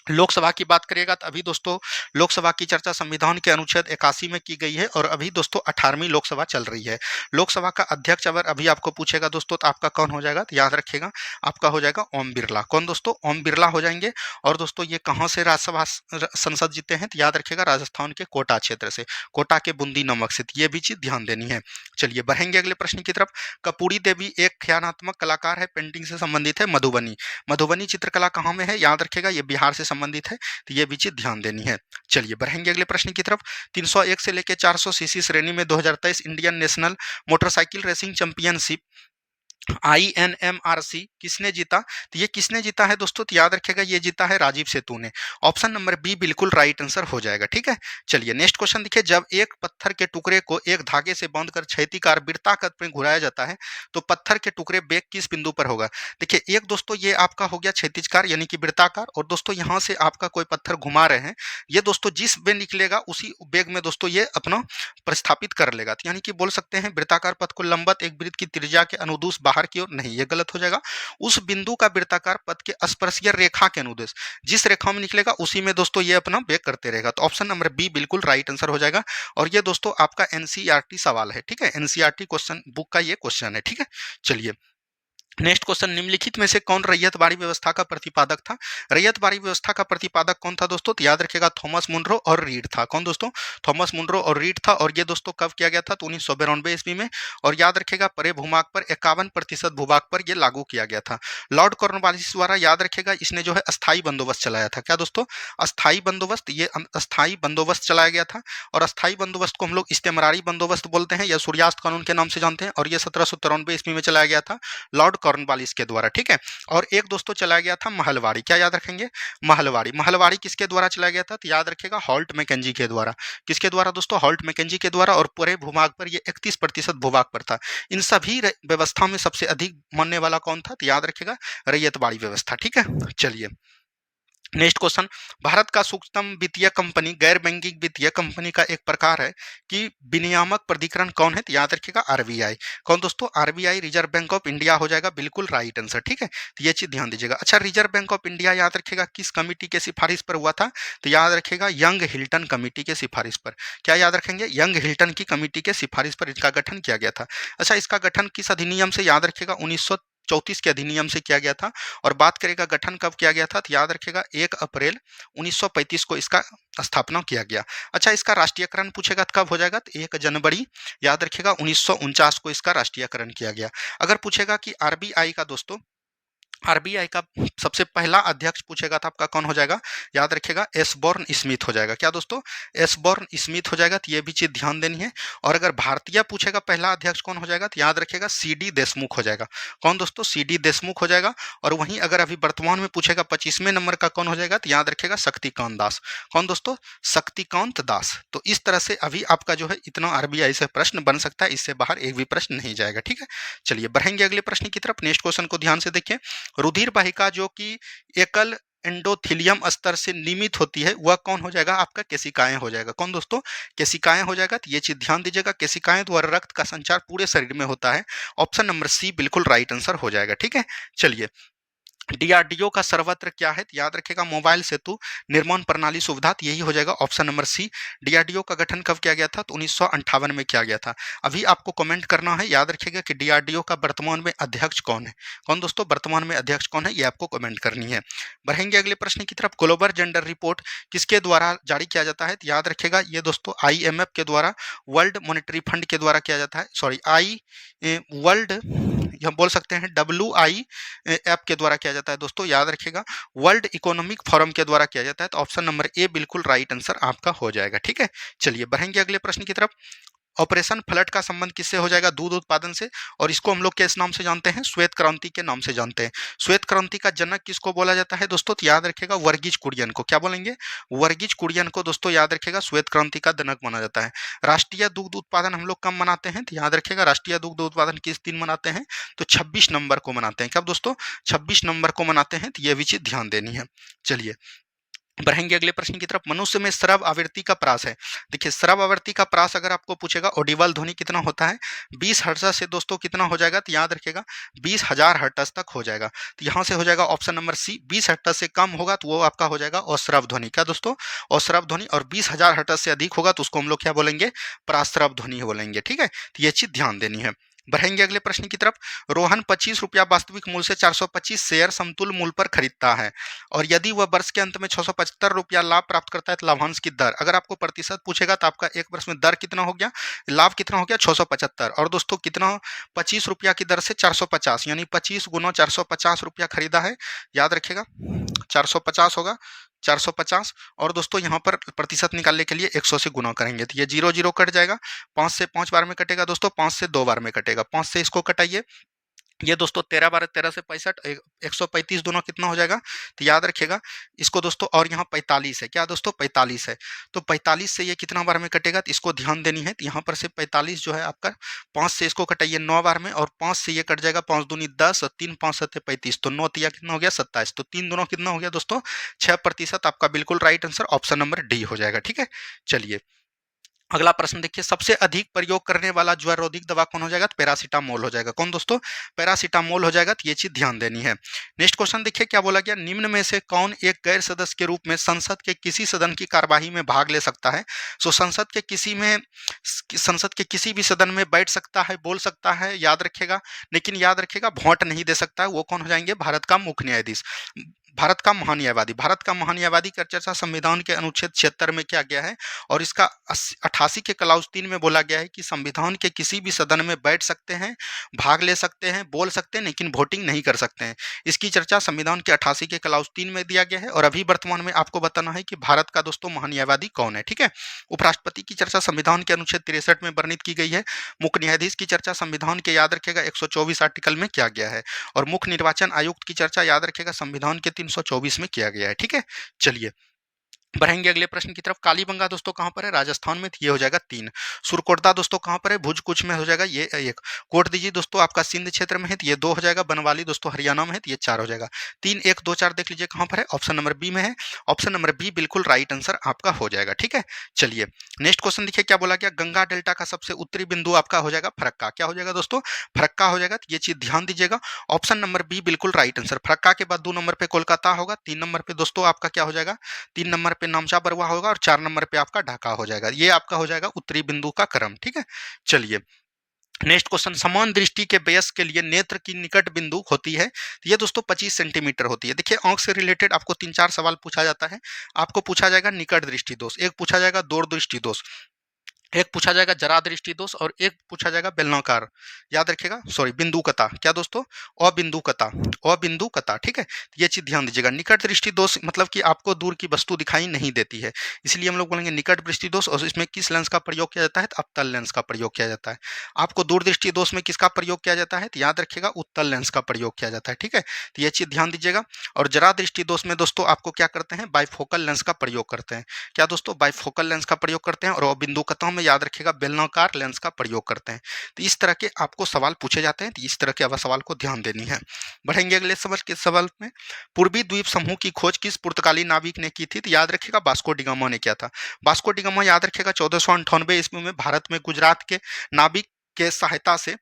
लोकसभा की बात करिएगा तो अभी दोस्तों लोकसभा की चर्चा संविधान के अनुच्छेद 81 में की गई है और अभी दोस्तों 18वीं लोकसभा चल रही है। लोकसभा का अध्यक्ष अगर अभी आपको पूछेगा दोस्तों तो आपका कौन हो जाएगा? तो याद रखिएगा आपका हो जाएगा ओम बिरला। कौन दोस्तों? ओम बिरला हो जाएंगे। और दोस्तों ये कहाँ से राज्यसभा संसद जीते हैं? तो याद रखिएगा राजस्थान के कोटा क्षेत्र से, कोटा के बूंदी नमक से। ये भी चीज ध्यान देनी है। चलिए बढ़ेंगे अगले प्रश्न की तरफ। कपूरी देवी एक ख्यानात्मक कलाकार है, पेंटिंग से संबंधित है। मधुबनी, मधुबनी चित्रकला कहाँ में है? याद रखिएगा ये बिहार से संबंधित है। तो ये भी चीज ध्यान देनी है। चलिए बढ़ेंगे अगले प्रश्न की तरफ। 301 से लेकर 400 सीसी श्रेणी में 2023 Indian national motorcycle racing championship INMRC किसने जीता? तो ये किसने जीता है दोस्तों? तो याद रखिएगा ये जीता है राजीव सेतु ने। ऑप्शन नंबर बी बिल्कुल राइट आंसर हो जाएगा, ठीक है। चलिए नेक्स्ट क्वेश्चन देखिए, जब एक पत्थर के टुकड़े को एक धागे से बांधकर क्षैतिकार वृत्ताकार में घुराया जाता है तो पत्थर के टुकड़े बेग किस बिंदु पर होगा? देखिए एक दोस्तों ये आपका हो गया क्षैतिजकार यानी कि वृत्ताकार, और दोस्तों यहाँ से आपका कोई पत्थर घुमा रहे हैं, ये दोस्तों जिस बेग निकलेगा उसी बेग में दोस्तों ये अपना प्रस्थापित कर लेगा। तो यानी कि बोल सकते हैं वृत्ताकार पथ को लंबवत एक वृत्त की त्रिज्या के अनुदिश बाहर की ओर नहीं, ये गलत हो जाएगा। उस बिंदु का वृत्ताकार पथ के स्पर्शीय रेखा के अनुदिश जिस रेखा में निकलेगा उसी में दोस्तों ये अपना बेग करते रहेगा। तो ऑप्शन नंबर बी बिल्कुल राइट आंसर हो जाएगा। और ये दोस्तों आपका एनसीईआरटी सवाल है, ठीक है। एनसीईआरटी क्वेश्चन बुक का ये क्वेश्चन है, ठीक है। चलिए नेक्स्ट क्वेश्चन, निम्नलिखित में से कौन रैयतवाड़ी व्यवस्था का प्रतिपादक था? रैयतवाड़ी व्यवस्था का प्रतिपादक कौन था दोस्तों? तो याद रखिएगा थॉमस मुनरो और रीड था। कौन दोस्तों? थॉमस मुनरो और रीड था। और ये दोस्तों कब किया गया था? तो 1992 ईस्वी में। और याद रखिएगा परे भूभाग पर 51% भूभाग पर यह लागू किया गया था। लॉर्ड कॉर्नवालिस द्वारा याद रखिएगा इसने जो है अस्थायी बंदोबस्त चलाया था। क्या दोस्तों? अस्थायी बंदोबस्त, ये अस्थायी बंदोबस्त चलाया गया था। और अस्थायी बंदोबस्त को हम लोग इस्तेमरारी बंदोबस्त बोलते हैं या सूर्यास्त कानून के नाम से जानते हैं। और ये 1793 ईस्वी में चलाया गया था। लॉर्ड कॉर्नवालिस के द्वारा, ठीक है। और एक दोस्तों चला गया था महलवाड़ी, क्या याद रखेंगे, महलवाड़ी। महलवाड़ी किसके द्वारा चला गया था, तो याद रखेगा हॉल्ट मैकेंजी के द्वारा। किसके द्वारा दोस्तों, हॉल्ट मैकेंजी के द्वारा। और पूरे भूभाग पर ये 31% भूभाग पर था। इन सभी व्यवस्था में सबसे अधिक मानने वाला कौन था, तो याद रखेगा रैयतवाड़ी व्यवस्था, ठीक है। चलिए नेक्स्ट क्वेश्चन, भारत का सूक्ष्म वित्तीय कंपनी गैर बैंकिंग वित्तीय कंपनी का एक प्रकार है कि विनियामक प्राधिकरण कौन है, तो याद रखिएगा आरबीआई। कौन दोस्तों, RBI, reserve bank of India हो जाएगा, बिल्कुल राइट आंसर, ठीक है। तो ये चीज ध्यान दीजिएगा। अच्छा, रिजर्व बैंक ऑफ इंडिया याद रखिएगा किस कमेटी के सिफारिश पर हुआ था, तो याद रखिएगा यंग हिल्टन कमेटी के सिफारिश पर। क्या याद रखेंगे, यंग हिल्टन की कमेटी के सिफारिश पर इसका गठन किया गया था। अच्छा, इसका गठन किस अधिनियम से, याद रखिएगा 1934 के अधिनियम से किया गया था। और बात करेगा गठन कब किया गया था, तो याद रखिएगा 1 अप्रैल 1935 को इसका स्थापना किया गया। अच्छा, इसका राष्ट्रीयकरण पूछेगा तो कब हो जाएगा, तो 1 जनवरी याद रखिएगा 1949 को इसका राष्ट्रीयकरण किया गया। अगर पूछेगा कि आरबीआई का दोस्तों, आरबीआई का सबसे पहला अध्यक्ष पूछेगा तो आपका कौन हो जाएगा, याद रखिएगा एसबॉर्न स्मिथ हो जाएगा। क्या दोस्तों, एसबॉर्न स्मिथ हो जाएगा, तो ये भी चीज ध्यान देनी है। और अगर भारतीय पूछेगा पहला अध्यक्ष कौन हो जाएगा, तो याद रखिएगा सीडी देशमुख हो जाएगा। कौन दोस्तों, सीडी देशमुख हो जाएगा। और वहीं अगर अभी वर्तमान में पूछेगा 25वें नंबर का कौन हो जाएगा, तो याद रखिएगा शक्तिकांत दास। कौन दोस्तों, शक्तिकांत दास। तो इस तरह से अभी आपका जो है इतना आरबीआई से प्रश्न बन सकता है, इससे बाहर एक भी प्रश्न नहीं जाएगा, ठीक है। चलिए बढ़ेंगे अगले प्रश्न की तरफ। नेक्स्ट क्वेश्चन को ध्यान से देखिए, रुधिर वाहिका जो कि एकल एंडोथेलियम स्तर से निमित होती है वह कौन हो जाएगा, आपका केशिकाएं हो जाएगा। कौन दोस्तों, केशिकाएं हो जाएगा। तो ये चीज ध्यान दीजिएगा, केशिकाएं द्वारा रक्त का संचार पूरे शरीर में होता है। ऑप्शन नंबर सी बिल्कुल राइट आंसर हो जाएगा, ठीक है। चलिए, डीआरडीओ का सर्वत्र क्या है, तो याद रखेगा मोबाइल सेतु निर्माण प्रणाली सुविधा, तो यही हो जाएगा ऑप्शन नंबर सी। डीआरडीओ का गठन कब किया गया था, तो 1958 में किया गया था। अभी आपको कमेंट करना है, याद रखिएगा कि डीआरडीओ का वर्तमान में अध्यक्ष कौन है। कौन दोस्तों, वर्तमान में अध्यक्ष कौन है, ये आपको कमेंट करनी है। बढ़ेंगे अगले प्रश्न की तरफ। ग्लोबल जेंडर रिपोर्ट किसके द्वारा जारी किया जाता है, तो याद रखेगा ये दोस्तों आईएमएफ के द्वारा, वर्ल्ड मॉनेटरी फंड के द्वारा किया जाता है। सॉरी, वर्ल्ड, हम बोल सकते हैं WI ऐप के द्वारा किया जाता है दोस्तों, याद रखिएगा वर्ल्ड इकोनॉमिक फोरम के द्वारा किया जाता है। तो ऑप्शन नंबर ए बिल्कुल राइट आंसर आपका हो जाएगा, ठीक है। चलिए बढ़ेंगे अगले प्रश्न की तरफ। ऑपरेशन फ्लड का संबंध किससे हो जाएगा, दूध उत्पादन से। और इसको हम लोग किस नाम से जानते हैं, श्वेत क्रांति के नाम से जानते हैं। श्वेत क्रांति का जनक किसको बोला जाता है दोस्तों, तो याद रखिएगा वर्गीज कुरियन को। क्या बोलेंगे, वर्गीज कुरियन को दोस्तों याद रखिएगा श्वेत क्रांति का जनक माना जाता है। राष्ट्रीय दुग्ध उत्पादन हम लोग कब मनाते हैं, तो याद रखिएगा राष्ट्रीय दुग्ध उत्पादन किस दिन मनाते हैं, तो 26 नंबर को मनाते हैं। कब दोस्तों, 26 नंबर को मनाते हैं, तो ये भी चीज ध्यान देनी है। चलिए बढ़ेंगे अगले प्रश्न की तरफ। मनुष्य में श्रव आवृत्ति का प्रास है। देखिए श्रव आवृत्ति का प्रास अगर आपको पूछेगा ऑडिबल ध्वनि कितना होता है, 20 हर्ट्ज से दोस्तों कितना हो जाएगा, तो याद रखिएगा 20,000 हर्ट्ज तक हो जाएगा। तो यहाँ से हो जाएगा ऑप्शन नंबर सी। 20 हर्ट्ज से कम होगा तो वो आपका हो जाएगा अश्रव ध्वनि। क्या दोस्तों, अश्रव ध्वनि। और 20,000 हर्ट्ज से अधिक होगा तो उसको हम लोग क्या बोलेंगे, प्राश्रव ध्वनि बोलेंगे, ठीक है। तो ये चीज ध्यान देनी है। बढ़ेंगे अगले प्रश्न की तरफ। रोहन 25 रुपया वास्तविक मूल्य से 425 शेयर समतुल्य मूल्य पर खरीदता है और यदि वह वर्ष के अंत में 675 रुपया लाभ प्राप्त करता है तो लाभांश की दर, अगर आपको प्रतिशत पूछेगा तो आपका एक वर्ष में दर कितना हो गया, लाभ कितना हो गया 675। और दोस्तों कितना, 25 रुपया की दर से 450, यानी 25 गुना 450 रुपया खरीदा है। याद रखिएगा 450 होगा 450। और दोस्तों यहाँ पर प्रतिशत निकालने के लिए 100 से गुना करेंगे तो ये 0 0 कट जाएगा। 5 से 5 बार में कटेगा दोस्तों, 5 से 2 बार में कटेगा, 5 से इसको कटाइए। ये दोस्तों 13 बारह 13 से 65, 135 दोनों कितना हो जाएगा, तो याद रखिएगा इसको दोस्तों। और यहाँ 45 है, क्या दोस्तों 45 है, तो 45 से ये कितना बार में कटेगा, तो इसको ध्यान देनी है। तो यहाँ पर से 45 जो है आपका 5 से इसको कटाइए 9 बार में, और 5 से ये कट जाएगा, 5 दूनी 10 और 3 5 7 35, तो 9 तिया कितना हो गया 27, तो 3 दोनों कितना हो गया दोस्तों 6%। आपका बिल्कुल right answer option number D हो जाएगा, ठीक है। चलिए अगला प्रश्न देखिए, सबसे अधिक प्रयोग करने वाला ज्वर रोधी दवा कौन हो जाएगा, तो पैरासीटामोल हो जाएगा। कौन दोस्तों, पैरासीटामोल हो जाएगा। तो ये चीज ध्यान देनी है। नेक्स्ट क्वेश्चन देखिए क्या बोला गया, निम्न में से कौन एक गैर सदस्य के रूप में संसद के किसी सदन की कार्यवाही में भाग ले सकता है। सो संसद के किसी भी सदन में बैठ सकता है, बोल सकता है, याद रखेगा, लेकिन याद रखेगा वोट नहीं दे सकता है। वो कौन हो जाएंगे, भारत का मुख्य न्यायाधीश। भारत का महान्यायवादी, भारत का महान्यायवादी का चर्चा संविधान के अनुच्छेद 76 में किया गया है और इसका 88 के क्लाउज 3 में बोला गया है कि संविधान के किसी भी सदन में बैठ सकते हैं, भाग ले सकते हैं, बोल सकते हैं, लेकिन वोटिंग नहीं कर सकते हैं। इसकी चर्चा संविधान के 88 के क्लाउज 3 में दिया गया है और अभी वर्तमान में आपको बताना है कि भारत का दोस्तों महान्यायवादी कौन है, ठीक है। उपराष्ट्रपति की चर्चा संविधान के अनुच्छेद 63 में वर्णित की गई है। मुख्य न्यायाधीश की चर्चा संविधान के याद रखेगा 124 आर्टिकल में किया गया है और मुख्य निर्वाचन आयुक्त की चर्चा याद रखेगा संविधान के 324 में किया गया है, ठीक है। चलिए बढ़ेंगे अगले प्रश्न की तरफ। कालीबंगा दोस्तों कहां पर है? राजस्थान में, ये हो जाएगा 3। सुरकोटदा दोस्तों कहां पर है? भुज कुछ में हो जाएगा, ये 1। कोट दीजिए दोस्तों आपका सिंध क्षेत्र में है, ये 2 हो जाएगा। बनवाली दोस्तों हरियाणा में है, ये 4 हो जाएगा। 3 1 2 4 देख लीजिए कहां पर है? ऑप्शन नंबर बी में है। ऑप्शन नंबर बी बिल्कुल राइट आंसर आपका हो जाएगा, ठीक है। चलिए नेक्स्ट क्वेश्चन देखिए क्या बोला गया। गंगा डेल्टा का सबसे उत्तरी बिंदु आपका हो जाएगा फरक्का। क्या हो जाएगा दोस्तों? फरक्का हो जाएगा, ये चीज ध्यान दीजिएगा। ऑप्शन नंबर बी बिल्कुल राइट आंसर। फरक्का के बाद 2 नंबर पे कोलकाता होगा, 3 नंबर पे दोस्तों आपका क्या हो जाएगा? 3 नंबर पे नामचा बरवा होगा और 4 नंबर पे आपका ढाका हो जाएगा। ये आपका हो जाएगा उत्तरी बिंदु का क्रम, ठीक है। चलिए नेक्स्ट क्वेश्चन। समान दृष्टि के वयस्क के लिए नेत्र की निकट बिंदु होती है, ये दोस्तों 25 सेंटीमीटर होती है। देखिए आंख से रिलेटेड आपको 3-4 सवाल पूछा जाता है। आपको पूछा जाएगा निकट दृष्टि दोष, एक पूछा जाएगा दूर दृष्टि दोष, एक पूछा जाएगा जरा दृष्टि दोष और एक पूछा जाएगा बेलनाकार, याद रखिएगा, सॉरी बिंदुकता। क्या दोस्तों? अबिंदुकता, अबिंदुकता, ठीक है। ये चीज ध्यान दीजिएगा। निकट दृष्टि दोष मतलब कि आपको दूर की वस्तु दिखाई नहीं देती है, इसलिए हम लोग बोलेंगे निकट दृष्टि दोष। और इसमें किस लेंस का प्रयोग किया जाता है? तो अवतल लेंस का प्रयोग किया जाता है। आपको दूर दृष्टि दोष में किसका प्रयोग किया जाता है? तो याद रखिएगा उत्तल लेंस का प्रयोग किया जाता है, ठीक है। तो ये चीज ध्यान दीजिएगा। और जरा दृष्टि दोष में दोस्तों आपको क्या करते हैं? बाइफोकल लेंस का प्रयोग करते हैं। क्या दोस्तों? बाइफोकल लेंस का प्रयोग करते हैं। और अबिंदुकताओं में याद रखिएगा बेलनाकार लेंस का प्रयोग करते हैं। तो इस तरह के आपको सवाल पूछे जाते हैं, तो इस तरह के सवाल को ध्यान देनी है। बढ़ेंगे अगले सवाल में। पूर्वी द्वीप समूह की खोज किस पुर्तगाली नाविक ने की थी? तो याद रखिएगा वास्को डी गामा ने किया था। वास्को डी गामा याद रखिएगा 1498 ईस्वी में भारत में गुजरात के नाविक के सहायता से,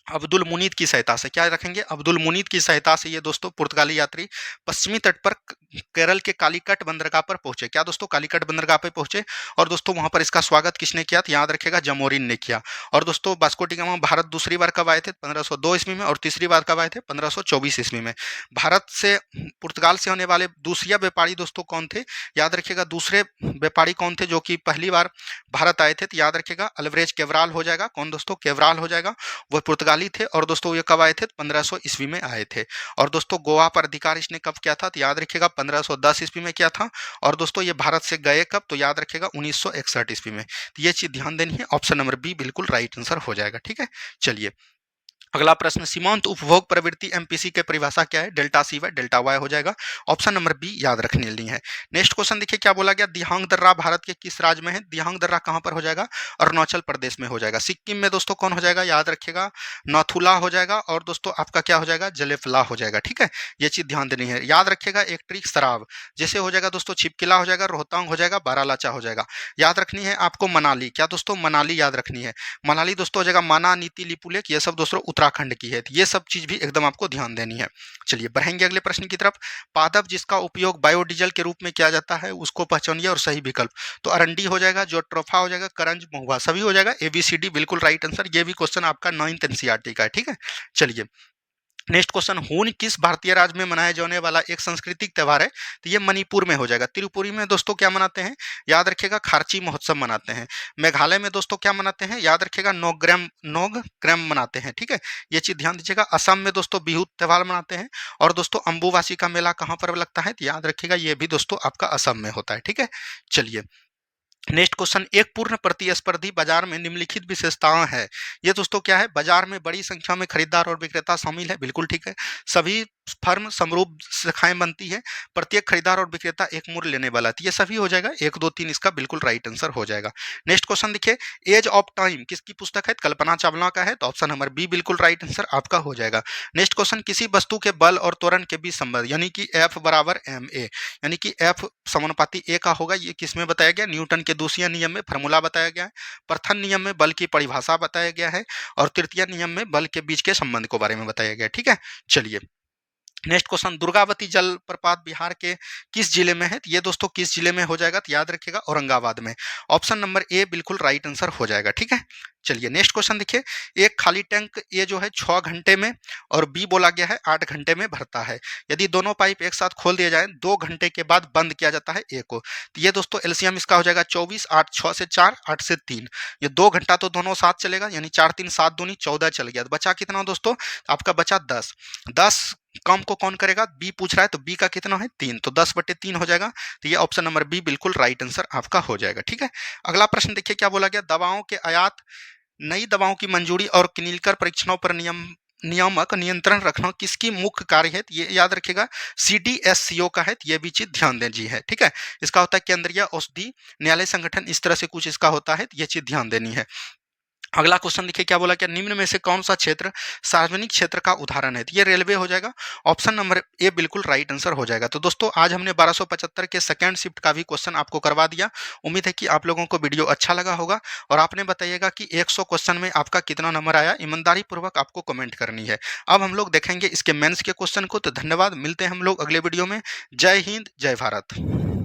अब्दुल मुनीद की सहायता से, क्या रखेंगे? अब्दुल मुनीद की सहायता से ये दोस्तों पुर्तगाली यात्री पश्चिमी तट पर केरल के कालीकट बंदरगाह पर पहुंचे। क्या दोस्तों? कालीकट बंदरगाह पे पहुंचे और दोस्तों वहां पर इसका स्वागत किसने किया? तो याद रखेगा जमोरिन ने किया। और दोस्तों वास्को डी गामा भारत दूसरी बार कब आए थे? 1502 ईस्वी में। और तीसरी बार कब आए थे? 1524 ईस्वी में। भारत से, पुर्तगाल से होने वाले दूसरे व्यापारी दोस्तों कौन थे? याद रखिएगा दूसरे व्यापारी कौन थे जो कि पहली बार भारत आए थे? तो याद रखिएगा अल्वरेज केवराल हो जाएगा। कौन दोस्तों? केवराल हो जाएगा। वह पुर्तगाली थे और दोस्तों ये कब आए थे? 1500 ईस्वी में आए थे। और दोस्तों गोवा पर अधिकार इसने कब किया था? तो याद रखिएगा 1510 ईस्वी में किया था। और दोस्तों ये भारत से गए कब? तो याद रखिएगा 1961 ईस्वी में। तो ये चीज ध्यान देनी है। ऑप्शन नंबर बी बिल्कुल राइट आंसर हो जाएगा, ठीक है। चलिए अगला प्रश्न। सीमांत उपभोग प्रवृत्ति एमपीसी के परिभाषा क्या है? Delta C Y delta Y हो जाएगा। ऑप्शन नंबर बी याद रखने ली है। नेक्स्ट क्वेश्चन देखिए क्या बोला गया। दिहांग दर्रा भारत के किस राज्य में है? दिहांग दर्रा कहां पर हो जाएगा? अरुणाचल प्रदेश में हो जाएगा। सिक्किम में दोस्तों कौन हो जाएगा? याद रखिएगा नाथुला हो जाएगा। और दोस्तों आपका क्या हो जाएगा? जलेफला हो जाएगा, ठीक है। ये चीज ध्यान देनी है। याद रखिएगा एक ट्रिक सराब जैसे हो जाएगा दोस्तों, छिपकिला हो जाएगा, रोहतांग हो जाएगा, बारालाचा हो जाएगा। याद रखनी है आपको मनाली। क्या दोस्तों? मनाली याद रखनी है। मनाली दोस्तों हो जाएगा माना, नीति, लिपुलेख, ये सब दोस्तों उत्तराखंड की है। ये सब चीज भी एकदम आपको ध्यान देनी है। चलिए बढ़ेंगे अगले प्रश्न की तरफ। पादप जिसका उपयोग बायोडीजल के रूप में किया जाता है उसको पहचानिए और सही विकल्प। तो अरंडी हो जाएगा, जोट्रोफा हो जाएगा, करंज, महुआ, सभी हो जाएगा। एबीसीडी बिल्कुल राइट आंसर। ये भी क्वेश्चन आपका 9th एनसीईआरटी का है, ठीक है। चलिए नेक्स्ट क्वेश्चन। हून किस भारतीय राज्य में मनाया जाने वाला एक सांस्कृतिक त्योहार है? तो ये मणिपुर में हो जाएगा। त्रिपुरी में दोस्तों क्या मनाते हैं? याद रखिएगा खारची महोत्सव मनाते हैं। मेघालय में दोस्तों क्या मनाते हैं? याद रखिएगा नोग्रैम मनाते हैं, ठीक है। ये चीज ध्यान दीजिएगा। असम में दोस्तों बिहू त्योहार मनाते हैं। और दोस्तों अंबुवासी का मेला कहाँ पर लगता है? तो याद रखिएगा ये भी दोस्तों आपका असम में होता है, ठीक है। चलिए नेक्स्ट क्वेश्चन। एक पूर्ण प्रतिस्पर्धी बाजार में निम्नलिखित विशेषताएं है। ये दोस्तों क्या है? बाजार में बड़ी संख्या में खरीदार और विक्रेता शामिल है, बिल्कुल ठीक है। सभी फर्म समरूप शाखाएं बनती है। प्रत्येक खरीदार और विक्रेता एक मूल्य लेने वाला है। ये सभी हो जाएगा 1 2 3 इसका बिल्कुल राइट आंसर हो जाएगा। नेक्स्ट क्वेश्चन देखिए। एज ऑफ टाइम किसकी पुस्तक है? कल्पना चावला का है। तो ऑप्शन नंबर बी बिल्कुल राइट आंसर आपका हो जाएगा। Next question. किसी वस्तु के बल और त्वरण के बीच संबंध यानी कि एफ बराबर एम ए, यानी कि एफ समानुपाती ए का होगा। ये किसमें बताया गया? न्यूटन के दूसरे नियम में फॉर्मूला बताया गया है। प्रथम नियम में बल की परिभाषा बताया गया है। और तृतीय नियम में बल के बीच के संबंध के बारे में बताया गया है, ठीक है। चलिए नेक्स्ट क्वेश्चन। दुर्गावती जलप्रपात बिहार के किस जिले में है? ये दोस्तों किस जिले में हो जाएगा? तो याद रखिएगा औरंगाबाद में। ऑप्शन नंबर ए बिल्कुल राइट आंसर हो जाएगा, ठीक है। चलिए नेक्स्ट क्वेश्चन देखिए, एक खाली टैंक ये जो है 6 घंटे में और बी बोला गया है 8 घंटे में भरता है। यदि दोनों पाइप एक साथ खोल दिए जाए 2 घंटे के बाद बंद किया जाता है ए को, तो ये दोस्तों एलसीएम इसका हो जाएगा 24, 8 6 से 4, 8 से 3। ये 2 घंटा तो दोनों साथ चलेगा, यानी 4 3 7 दूनी 14 चल गया। तो बचा कितना दोस्तों, आपका बचा 10। 10 कम को कौन करेगा, बी पूछ रहा है, तो बी का कितना है 3, तो 10/3 हो जाएगा। तो ये ऑप्शन नंबर बी बिल्कुल राइट आंसर आपका हो जाएगा। ठीक है, अगला प्रश्न देखिए क्या बोला गया, दवाओं के आयात, नई दवाओं की मंजूरी और क्लिनिकल परीक्षणों पर नियामक नियंत्रण रखना किसकी मुख्य कार्य है। ये याद रखिएगा सीडीएससीओ का है, ये भी चीज ध्यान दें जी है। ठीक है, इसका होता है केंद्रीय औषधि न्यायालय संगठन, इस तरह से कुछ इसका होता है, ये चीज ध्यान देनी है। अगला क्वेश्चन देखिए क्या बोला, क्या निम्न में से कौन सा क्षेत्र सार्वजनिक क्षेत्र का उदाहरण है। तो ये रेलवे हो जाएगा, ऑप्शन नंबर ए बिल्कुल राइट आंसर हो जाएगा। तो दोस्तों आज हमने 1275 के सेकंड शिफ्ट का भी क्वेश्चन आपको करवा दिया। उम्मीद है कि आप लोगों को वीडियो अच्छा लगा होगा और आपने बताइएगा कि 100 क्वेश्चन में आपका कितना नंबर आया, ईमानदारी पूर्वक आपको कमेंट करनी है। अब हम लोग देखेंगे इसके मेंस के क्वेश्चन को। तो धन्यवाद, मिलते हैं हम लोग अगले वीडियो में। जय हिंद, जय भारत।